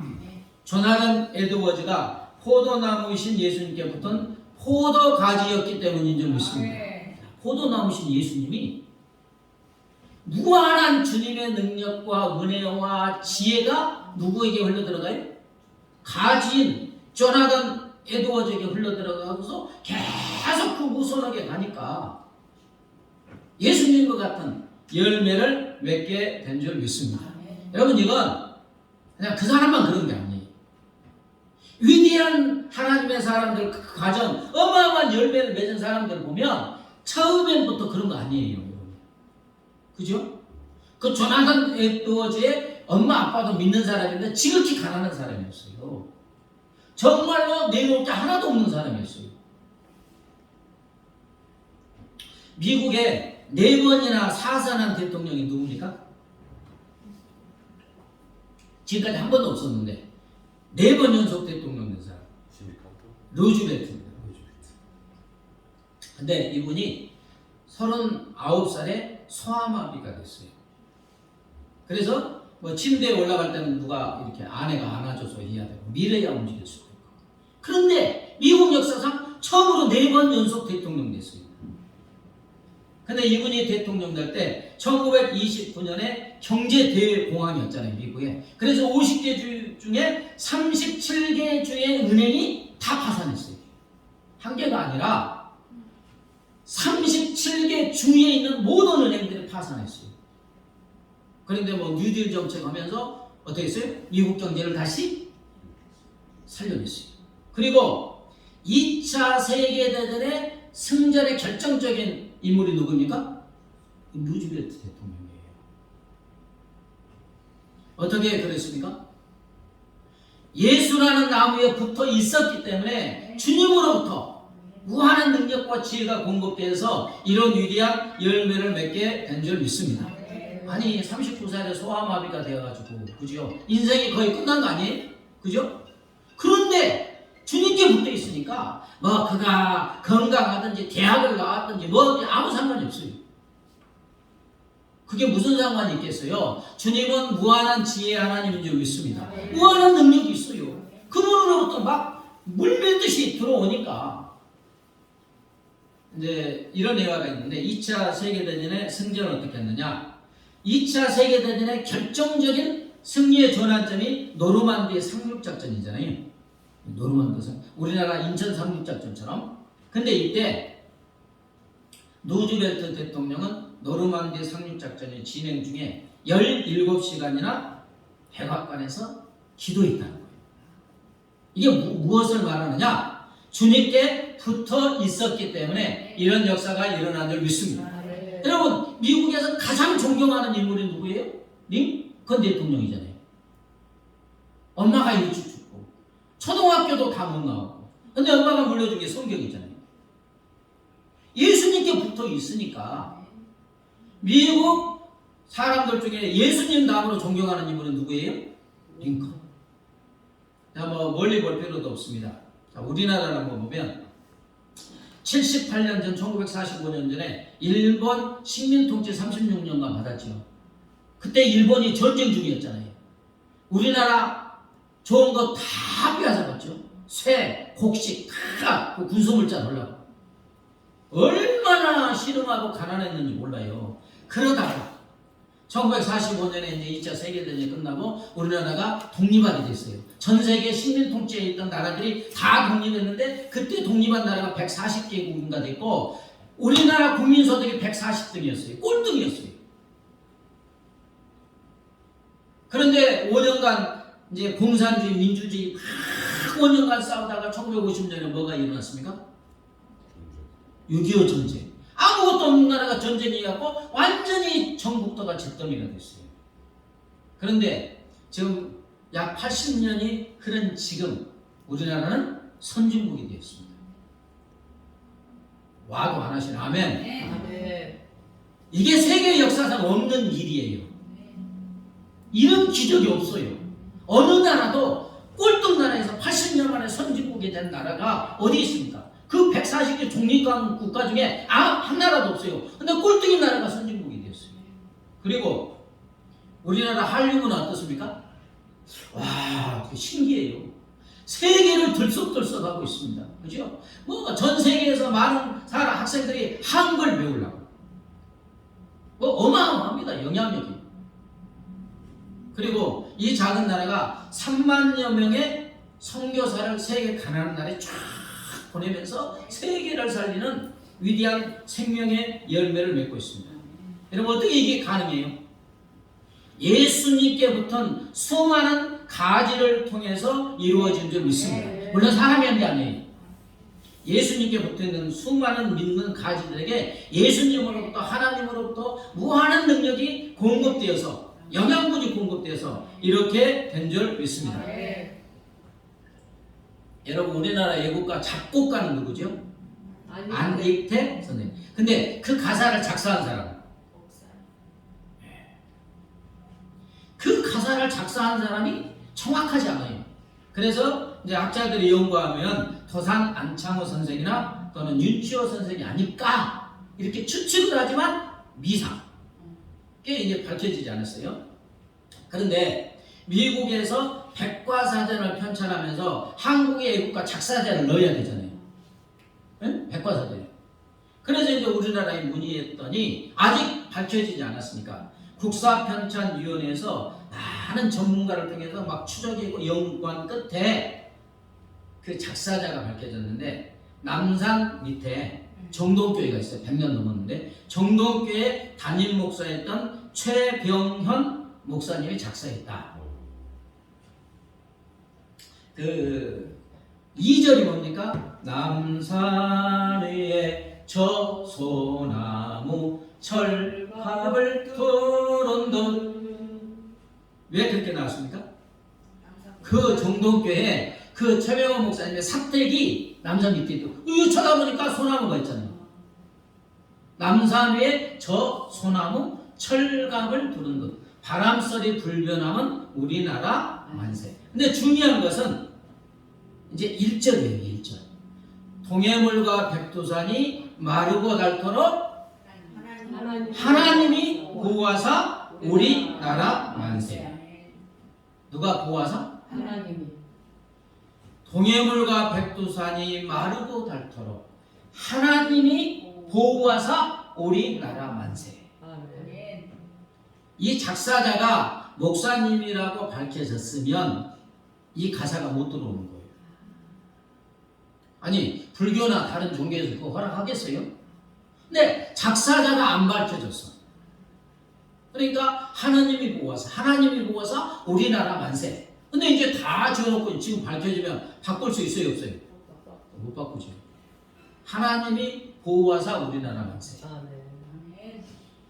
조나단 에드워즈가 포도나무이신 예수님께 붙은 포도가지였기 때문인 줄 믿습니다. 포도나무신 예수님이 무한한 주님의 능력과 은혜와 지혜가 누구에게 흘러들어가요? 가지인 조나단 에드워즈에게 흘러들어가고서 계속 그 후손에게 가니까 예수님과 같은 열매를 맺게 된 줄 믿습니다. 여러분 이건 그냥 그 사람만 그런 게 아니에요. 위대한 하나님의 사람들 그 과정 어마어마한 열매를 맺은 사람들 보면 처음엔부터 그런 거 아니에요. 그죠? 그 조나단 에드워즈의 엄마 아빠도 믿는 사람인데 지극히 가난한 사람이었어요. 정말로 내놓을 게 하나도 없는 사람이었어요. 미국에 4번이나 사선한 대통령이 누굽니까? 지금까지 한 번도 없었는데 4번 연속 대통령 된 사람 루즈벨트입니다. 근데 이분이 39살에 소아마비가 됐어요. 그래서 침대에 올라갈 때는 누가 이렇게 아내가 안아줘서 해야 되고 밀어야 움직일 수도 있고. 그런데 미국 역사상 처음으로 4번 연속 대통령 됐어요. 근데 이분이 대통령 될 때 1929년에 경제대공황이었잖아요, 미국에. 그래서 50개 주 중에 37개 주의 은행이 다 파산했어요. 한 개가 아니라 37개 주에 있는 모든 은행들이 파산했어요. 그런데 뉴딜 정책 하면서 어떻게 했어요? 미국 경제를 다시 살려냈어요. 그리고 2차 세계대전의 승전의 결정적인 인물이 누굽니까? 루즈벨트 대통령이에요. 어떻게 그랬습니까? 예수라는 나무에 붙어 있었기 때문에 주님으로부터 무한한 능력과 지혜가 공급돼서 이런 위대한 열매를 맺게 된 줄 믿습니다. 아니 39살에 소아마비가 되어가지고 그죠? 인생이 거의 끝난 거 아니에요? 그죠? 그런데 주님께 붙어 있으니까 그가 건강하든지 대학을 나왔든지 아무 상관이 없어요. 그게 무슨 상관이 있겠어요? 주님은 무한한 지혜의 하나님인 줄 믿습니다. 무한한 능력이 있어요. 그분으로부터 막 물밀듯이 들어오니까. 이제 이런 예화가 있는데 2차 세계대전의 승전은 어떻게 했느냐? 2차 세계대전의 결정적인 승리의 전환점이 노르만디의 상륙작전이잖아요. 노르만디 우리나라 인천 상륙작전처럼. 근데 이때 루즈벨트 대통령은 노르만디 상륙작전이 진행 중에 17시간이나 백악관에서 기도했다는 거예요. 이게 무엇을 말하느냐? 주님께 붙어 있었기 때문에 이런 역사가 일어난 줄 믿습니다. 여러분 미국에서 가장 존경하는 인물이 누구예요? 링컨 대통령이잖아요. 엄마가 일찍 죽고 초등학교도 다 못 나오고 근데 엄마가 물려준 게 성경이잖아요. 예수님께 붙어 있으니까. 미국 사람들 중에 예수님 다음으로 존경하는 인물은 누구예요? 링컨. 자, 뭐 멀리 볼 필요도 없습니다. 자, 우리나라를 한번 보면 78년 전 1945년 전에 일본 식민 통치 36년간 받았죠. 그때 일본이 전쟁 중이었잖아요. 우리나라 좋은 거 다 빼앗아갔죠. 쇠, 곡식 다 그 군소물자 넣으려고. 얼마나 신음하고 가난했는지 몰라요. 그러다가 1945년에 이제 2차 세계대전이 끝나고 우리나라가 독립하게 됐어요. 전 세계 식민 통치에 있던 나라들이 다 독립했는데 그때 독립한 나라가 140개국인가 됐고 우리나라 국민소득이 140등이었어요. 꼴등이었어요. 그런데 5년간 이제 공산주의, 민주주의 막 5년간 싸우다가 1950년에 뭐가 일어났습니까? 6.25 전쟁. 아무것도 없는 나라가 전쟁이 갖고 완전히 전국도가 잿더미가 됐어요. 그런데 지금 약 80년이 흐른 지금 우리나라는 선진국이 되었습니다. 와도 안 하시네. 아멘. 네. 이게 세계 역사상 없는 일이에요. 이런 기적이 없어요. 어느 나라도 꼴등 나라에서 80년 만에 선진국이 된 나라가 어디 있습니까? 그 140개 독립한 국가 중에 한 나라도 없어요. 근데 꼴등인 나라가 선진국이 되었어요. 그리고 우리나라 한류는 어떻습니까? 와, 신기해요. 세계를 들썩들썩하고 있습니다. 그죠? 뭐 전 세계에서 많은 학생들이 한글 배우려고. 뭐 어마어마합니다. 영향력이. 그리고 이 작은 나라가 3만여 명의 선교사를 세계 가난한 나라에 쫙 보내면서 세계를 살리는 위대한 생명의 열매를 맺고 있습니다. 여러분 어떻게 이게 가능해요? 예수님께 붙은 수많은 가지를 통해서 이루어진 줄 믿습니다. 물론 사람이 한 게 아니에요. 예수님께 붙어있는 수많은 믿는 가지들에게 예수님으로부터 하나님으로부터 무한한 능력이 공급되어서 영양분이 공급되어서 이렇게 된 줄 믿습니다. 여러분 우리나라 애국가 작곡가는 누구죠? 안익태 선생님. 근데 그 가사를 작사한 사람, 그 가사를 작사한 사람이 정확하지 않아요. 그래서 이제 학자들이 연구하면 토산 안창호 선생이나 또는 윤치호 선생이 아닐까 이렇게 추측을 하지만 미상. 꽤 이제 밝혀지지 않았어요. 그런데 미국에서 백과사전을 편찬하면서 한국의 애국가 작사자를 넣어야 되잖아요. 네? 백과사전. 그래서 이제 우리나라에 문의했더니 아직 밝혀지지 않았으니까 국사편찬위원회에서 많은 전문가를 통해서 막 추적이고 연구한 끝에 그 작사자가 밝혀졌는데 남산 밑에 정동교회가 있어요. 100년 넘었는데 정동교회 담임 목사였던 최병현 목사님이 작사했다. 그 2절이 뭡니까? 남산 위에 저 소나무 철갑을 두른듯. 왜 그렇게 나왔습니까? 그 정동교회 그 최병원 목사님의 사택이 남산 밑에 있고 이거 쳐다보니까 소나무가 있잖아요. 남산 위에 저 소나무 철갑을 두른 듯 바람소리 불변함은 우리나라 만세. 근데 중요한 것은 이제 1절이에요. 1절. 동해물과 백두산이 마르고 닳도록 하나님이 보호하사 우리나라 만세. 누가 보호하사? 하나님이. 동해물과 백두산이 마르고 닳도록 하나님이 보호하사 우리나라 만세. 이 작사자가 목사님이라고 밝혀졌으면 이 가사가 못 들어오는 거예요. 아니 불교나 다른 종교에서 그거 허락하겠어요? 근데 작사자가 안 밝혀졌어. 그러니까 하나님이 보호하사 우리나라 만세. 근데 이제 다 지어놓고 지금 밝혀지면 바꿀 수 있어요 없어요? 못 바꾸죠. 하나님이 보호하사 우리나라 만세.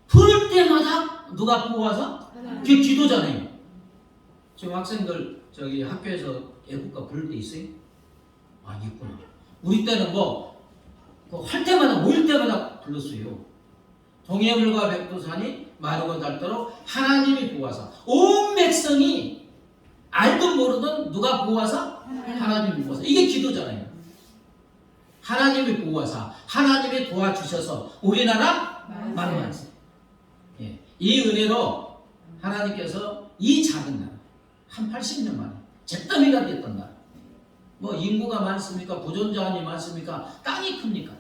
부를 때마다 누가 보호하사? 그게 기도잖아요. 지금 학생들 저기 학교에서 애국가 부를 때 있어요? 아 있구나. 우리 때는 할 때마다 모일 때마다 불렀어요. 동해물과 백두산이 마르고 닳도록 하나님이 보호하사. 온 백성이 알든 모르든 누가 보호하사? 하나님이 보호하사. 이게 기도잖아요. 하나님이 보호하사, 하나님이 도와주셔서 우리나라 만만세. 예. 이 은혜로 하나님께서 이 작은 나라, 한 80년 만에 잿더미가 됐던 나라, 인구가 많습니까? 보존자원이 많습니까? 땅이 큽니까?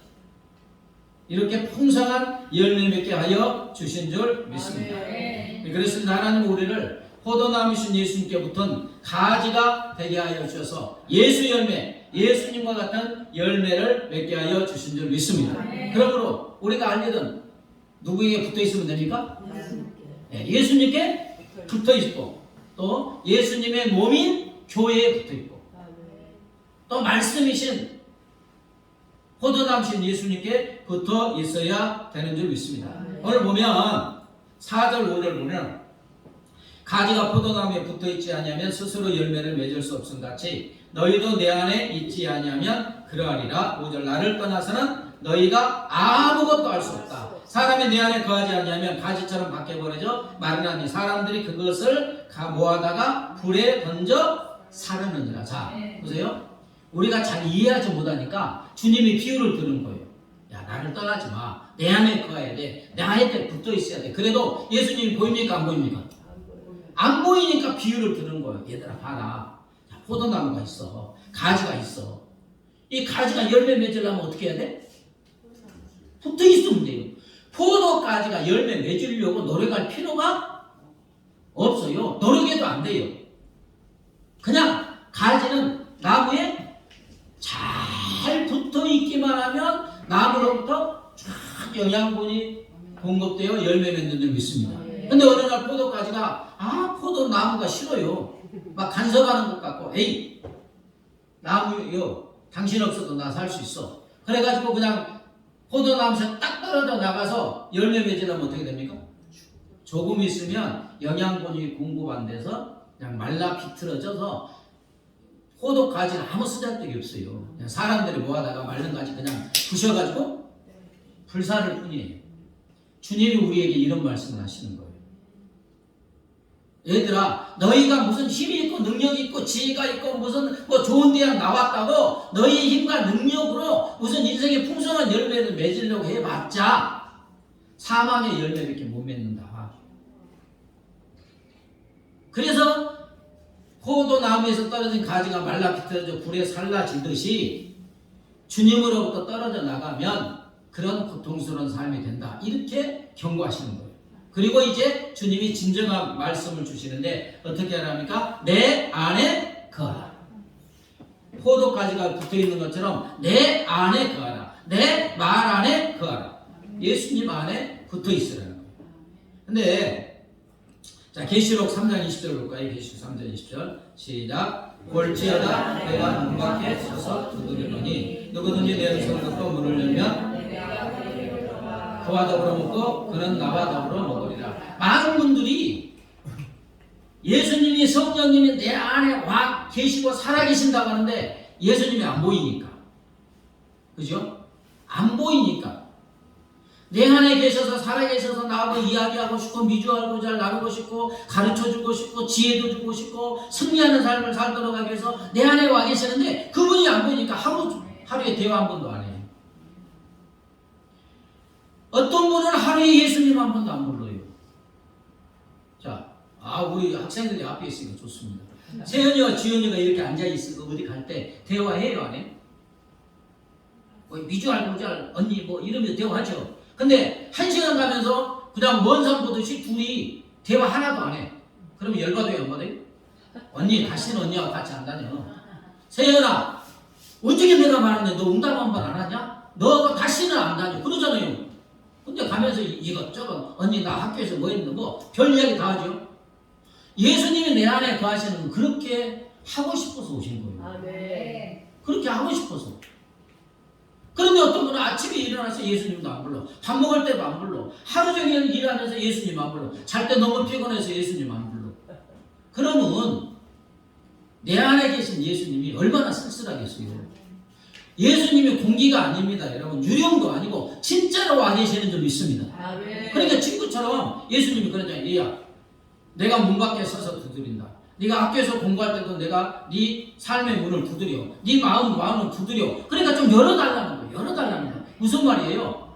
이렇게 풍성한 열매 맺게 하여 주신 줄 믿습니다. 그래서 하나님 우리를 포도나무신 예수님께 붙은 가지가 되게 하여 주셔서 예수 열매, 예수님과 같은 열매를 맺게 하여 주신 줄 믿습니다. 그러므로 우리가 알려던 누구에게 붙어 있으면 됩니까? 예수님께 붙어 있고, 또 예수님의 몸인 교회에 붙어 있고, 또 말씀이신 포도나무신 예수님께 붙어 있어야 되는 줄 믿습니다. 오늘 보면 4절 5절 보면 가지가 포도나무에 붙어 있지 아니하면 스스로 열매를 맺을 수 없음 같이 너희도 내 안에 있지 아니하면 그러하리라. 5절 나를 떠나서는 너희가 아무것도 할 수 없다. 사람이 내 안에 거하지 아니하면 가지처럼 밖에 버려져 마르나니 사람들이 그것을 모아다가 불에 던져 사르느니라. 자, 보세요. 우리가 잘 이해하지 못하니까 주님이 비유를 드는 거예요. 야, 나를 떠나지 마. 내 안에 거해야 돼. 내 안에 붙어 있어야 돼. 그래도 예수님이 보입니까? 안 보입니까? 안 보이니까 비유를 드는 거예요. 얘들아 봐라. 자, 포도나무가 있어. 가지가 있어. 이 가지가 열매 맺으려면 어떻게 해야 돼? 붙어 있으면 돼요. 포도가지가 열매 맺으려고 노력할 필요가 없어요. 노력해도 안 돼요. 그냥 가지는 나무에 잘 붙어 있기만 하면 나무로부터 쫙 영양분이 공급되어 열매 맺는 줄 믿습니다. 근데 어느 날 포도가지가 포도나무가 싫어요. 막 간섭하는 것 같고, 에이 나무요 당신 없어도 나 살 수 있어. 그래가지고 그냥 포도나무에서 딱 떨어져 나가서 열매 맺으려면 어떻게 됩니까? 조금 있으면 영양분이 공급 안 돼서 그냥 말라 비틀어져서 포도가지는 아무 쓰잘데기 없어요. 그냥 사람들이 모아다가 말른 가지 그냥 부셔가지고 불사를 뿐이에요. 주님이 우리에게 이런 말씀을 하시는 거예요. 얘들아, 너희가 무슨 힘이 있고 능력이 있고 지혜가 있고 무슨 좋은 대학 나왔다고 너희의 힘과 능력으로 무슨 인생의 풍성한 열매를 맺으려고 해봤자 사망의 열매밖에 못 맺는다. 그래서 포도나무에서 떨어진 가지가 말라 비틀어져 불에 살라지듯이 주님으로부터 떨어져 나가면 그런 고통스러운 삶이 된다. 이렇게 경고하시는 거예요. 그리고 이제 주님이 진정한 말씀을 주시는데 어떻게 하랍니까? 내 안에 거하라. 포도가지가 붙어있는 것처럼 내 안에 거하라. 내 말 안에 거하라. 예수님 안에 붙어있으라는 거예요. 근데 자, 계시록 3장 20절 볼까요? 계시록 3장 20절 시작. 볼지어다 내가 문 밖에 서서 두드리노니 누구든지 내 음성을 듣고 문을 열면 그와 더불어 먹고 그는 나와 더불어 먹으리라. 많은 분들이 예수님이 성령님이 내 안에 와 계시고 살아계신다고 하는데 예수님이 안 보이니까, 그죠? 안 보이니까 내 안에 계셔서 살아계셔서 나하고 이야기하고 싶고 미주알고 잘 나누고 싶고 가르쳐주고 싶고 지혜도 주고 싶고 승리하는 삶을 살도록 하기 위해서 내 안에 와 계시는데 그분이 안 보이니까 하루에 대화 한 번도 안 해요. 어떤 분은 하루에 예수님 한 번도 안 불러요. 자, 우리 학생들이 앞에 있으니까 좋습니다. 세연이와 지연이가 이렇게 앉아있으고 어디 갈 때 대화해요, 안 해요? 미주알 모주알 언니 이러면서 대화하죠. 근데 1시간 가면서 그냥 먼 산 보듯이 둘이 대화 하나도 안 해. 그러면 열받아요, 안 받아요? 언니, 다시는 언니하고 같이 안 다녀. 세연아, 어떻게 내가 말하는데 너 응답 한 번 안 하냐? 너 다시는 안 다녀. 그러잖아요. 근데 가면서 이것저것 언니 나 학교에서 뭐 했는데 별 이야기 다 하죠. 예수님이 내 안에 거하시는 건 그렇게 하고 싶어서 오신 거예요. 네. 그렇게 하고 싶어서. 그런데 어떤 분은 아침에 일어나서 예수님도 안 불러. 밥 먹을 때도 안 불러. 하루 종일 일하면서 예수님 안 불러. 잘 때 너무 피곤해서 예수님 안 불러. 그러면 내 안에 계신 예수님이 얼마나 쓸쓸하겠어요. 예수님이 공기가 아닙니다. 여러분 유령도 아니고 진짜로 와 계시는 줄 믿습니다. 그러니까 친구처럼 예수님이 그러잖아요. 얘야, 내가 문 밖에 서서 두드린다. 네가 학교에서 공부할 때도 내가 네 삶의 문을 두드려. 네 마음을 두드려. 그러니까 좀 열어달라는 거예요. 열어달라는 거예요. 무슨 말이에요?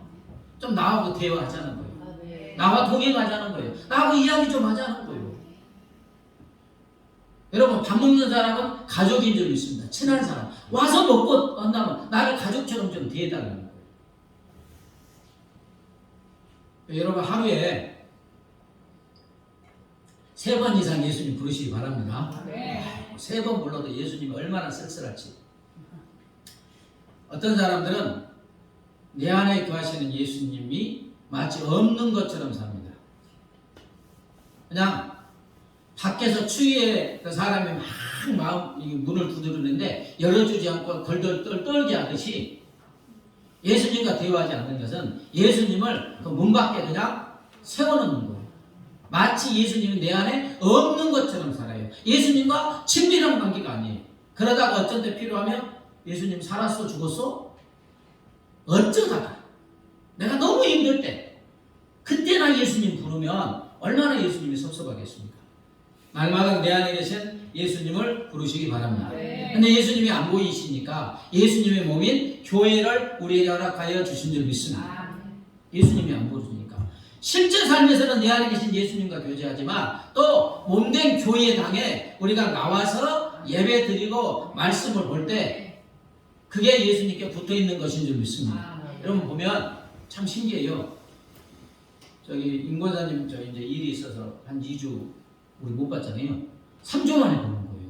좀 나하고 대화하자는 거예요. 나와 동행하자는 거예요. 나하고 이야기 좀 하자는 거예요. 여러분 밥 먹는 사람은 가족인 줄 믿습니다. 친한 사람. 와서 먹고 한다면 나를 가족처럼 좀 대해달라는 거예요. 여러분 하루에 3번 이상 예수님 부르시기 바랍니다. 3번 불러도 예수님이 얼마나 쓸쓸할지. 어떤 사람들은 내 안에 거하시는 예수님이 마치 없는 것처럼 삽니다. 그냥 밖에서 추위에 그 사람이 막 문을 두드리는데 열어주지 않고 덜덜 떨게 하듯이 예수님과 대화하지 않는 것은 예수님을 그 문 밖에 그냥 세워놓는 거예요. 마치 예수님이 내 안에 없는 것처럼 살아요. 예수님과 친밀한 관계가 아니에요. 그러다가 어쩐 때 필요하면 예수님 살았어 죽었어? 어쩌다가 내가 너무 힘들 때 그때나 예수님 부르면 얼마나 예수님이 섭섭하겠습니까? 날마다 내 안에 계신 예수님을 부르시기 바랍니다. 근데 예수님이 안 보이시니까 예수님의 몸인 교회를 우리에게 허락하여 주신 줄 믿습니다. 예수님이 안 보이시니까 실제 삶에서는 내 안에 계신 예수님과 교제하지만 또 몸된 교회 당에 우리가 나와서 예배 드리고 말씀을 볼 때 그게 예수님께 붙어있는 것인 줄 믿습니다. 여러분 보면 참 신기해요. 저기 임권사님 저 이제 일이 있어서 한 2주 우리 못 봤잖아요. 3주 만에 보는 거예요.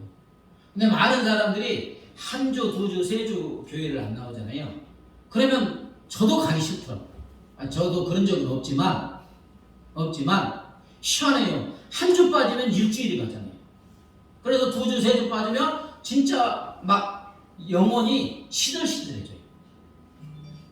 근데 많은 사람들이 한 주, 2주, 3주 교회를 안 나오잖아요. 그러면 저도 가기 싫더라고요. 저도 그런 적은 없지만 희한해요. 한 주 빠지면 일주일이 가잖아요. 그래서 2주, 3주 빠지면 진짜 막 영혼이 시들시들해져요.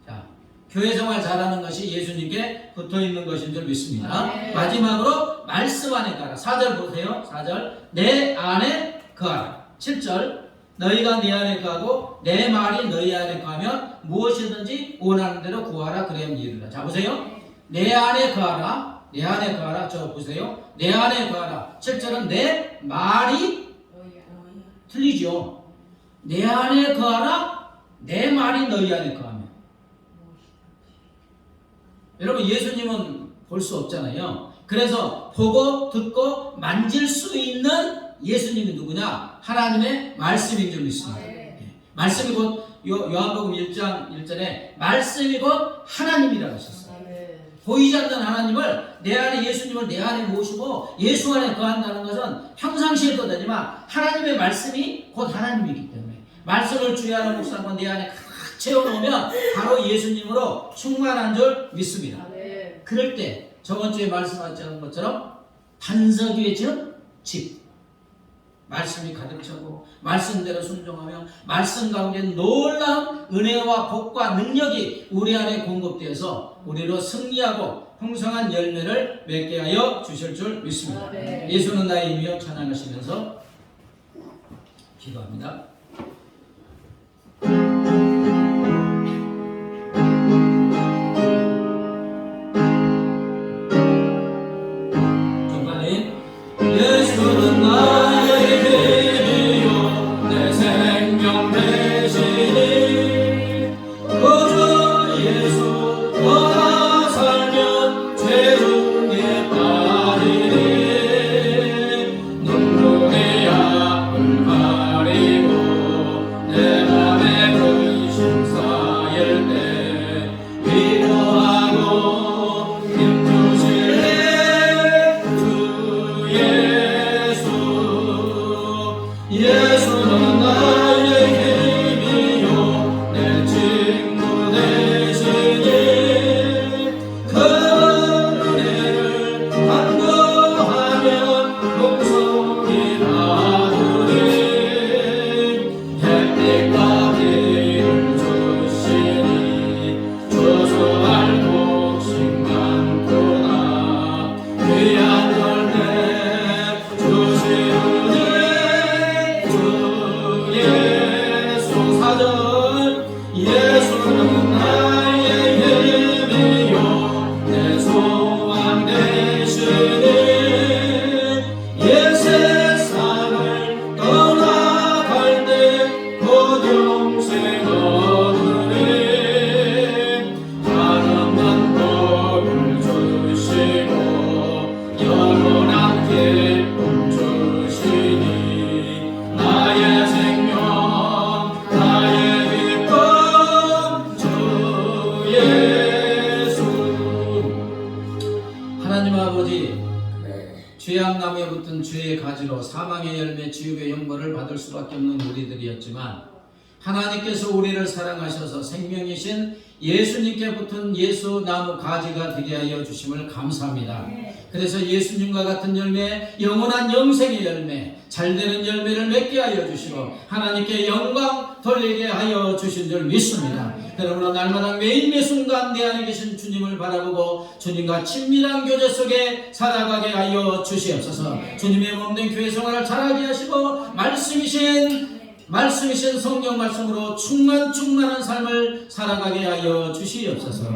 자, 교회 생활 잘하는 것이 예수님께 붙어있는 것인 줄 믿습니다. 마지막으로 말씀 안에 거하라. 4절 보세요. 4절 내 안에 거하라. 7절 너희가 내 안에 거하고 내 말이 너희 안에 거하면 무엇이든지 원하는 대로 구하라 그리하면 이루리라. 자 보세요. 내 안에 거하라. 내 안에 거하라. 저 보세요. 내 안에 거하라. 7절은 내 말이 틀리죠. 내 안에 거하라. 내 말이 너희 안에 거하면. 여러분 예수님은 볼 수 없잖아요. 그래서 보고 듣고 만질 수 있는 예수님이 누구냐? 하나님의 말씀인 줄 믿습니다. 말씀이 곧 요한복음 1장 1절에 말씀이 곧 하나님이라고 하셨어요. 보이지 않는 하나님을 내 안에 예수님을 내 안에 모시고 예수 안에 거한다는 것은 평상시에도 되지만 하나님의 말씀이 곧 하나님이기 때문에 말씀을 주의하는 묵상과 내 안에 꽉 채워놓으면 바로 예수님으로 충만한 줄 믿습니다. 그럴 때 저번주에 말씀하셨던 것처럼 반석 위에 지은 집 말씀이 가득 차고 말씀대로 순종하며 말씀 가운데 놀라운 은혜와 복과 능력이 우리 안에 공급되어서 우리로 승리하고 풍성한 열매를 맺게 하여 주실 줄 믿습니다. 예수는 나의 힘이여 찬양하시면서 기도합니다. 예수는 나의 힘이요 내 생명 되시니 그저 예수 떠나 살면 죄중에 빠지니 눈물의 약을 가리고 하나님 아버지, 죄악나무에 붙은 죄의 가지로 사망의 열매, 지옥의 형벌을 받을 수밖에 없는 우리들이었지만 하나님께서 우리를 사랑하셔서 생명이신 예수님께 붙은 예수나무 가지가 되게 하여 주심을 감사합니다. 그래서 예수님과 같은 열매, 영원한 영생의 열매, 잘되는 열매를 맺게 하여 주시고 하나님께 영광 돌리게 하여 주신 줄 믿습니다. 그러므로 날마다 매일매 순간 내 안에 계신 주님을 바라보고 주님과 친밀한 교제 속에 살아가게 하여 주시옵소서. 주님의 몸된 교회 생활을 잘하게 하시고 말씀이신 성경 말씀으로 충만한 삶을 살아가게 하여 주시옵소서.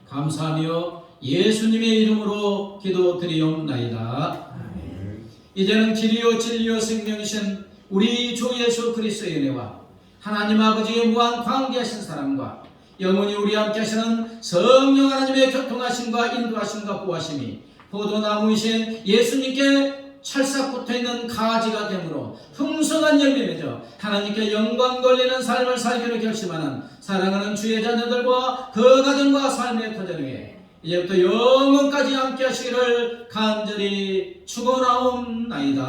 감사하며 예수님의 이름으로 기도드리옵나이다. 이제는 길이요 진리요 생명이신 우리 주 예수 그리스도의 은혜와 하나님 아버지의 무한 관계하신 사랑과 영원히 우리 함께 하시는 성령 하나님의 교통하심과 인도하심과 보호하심이 포도나무이신 예수님께 찰싹 붙어있는 가지가 되므로 풍성한 열매 맺어 하나님께 영광 돌리는 삶을 살기로 결심하는 사랑하는 주의 자녀들과 그 가정과 삶의 터전에 이제부터 영원까지 함께 하시기를 간절히 축원하옵나이다.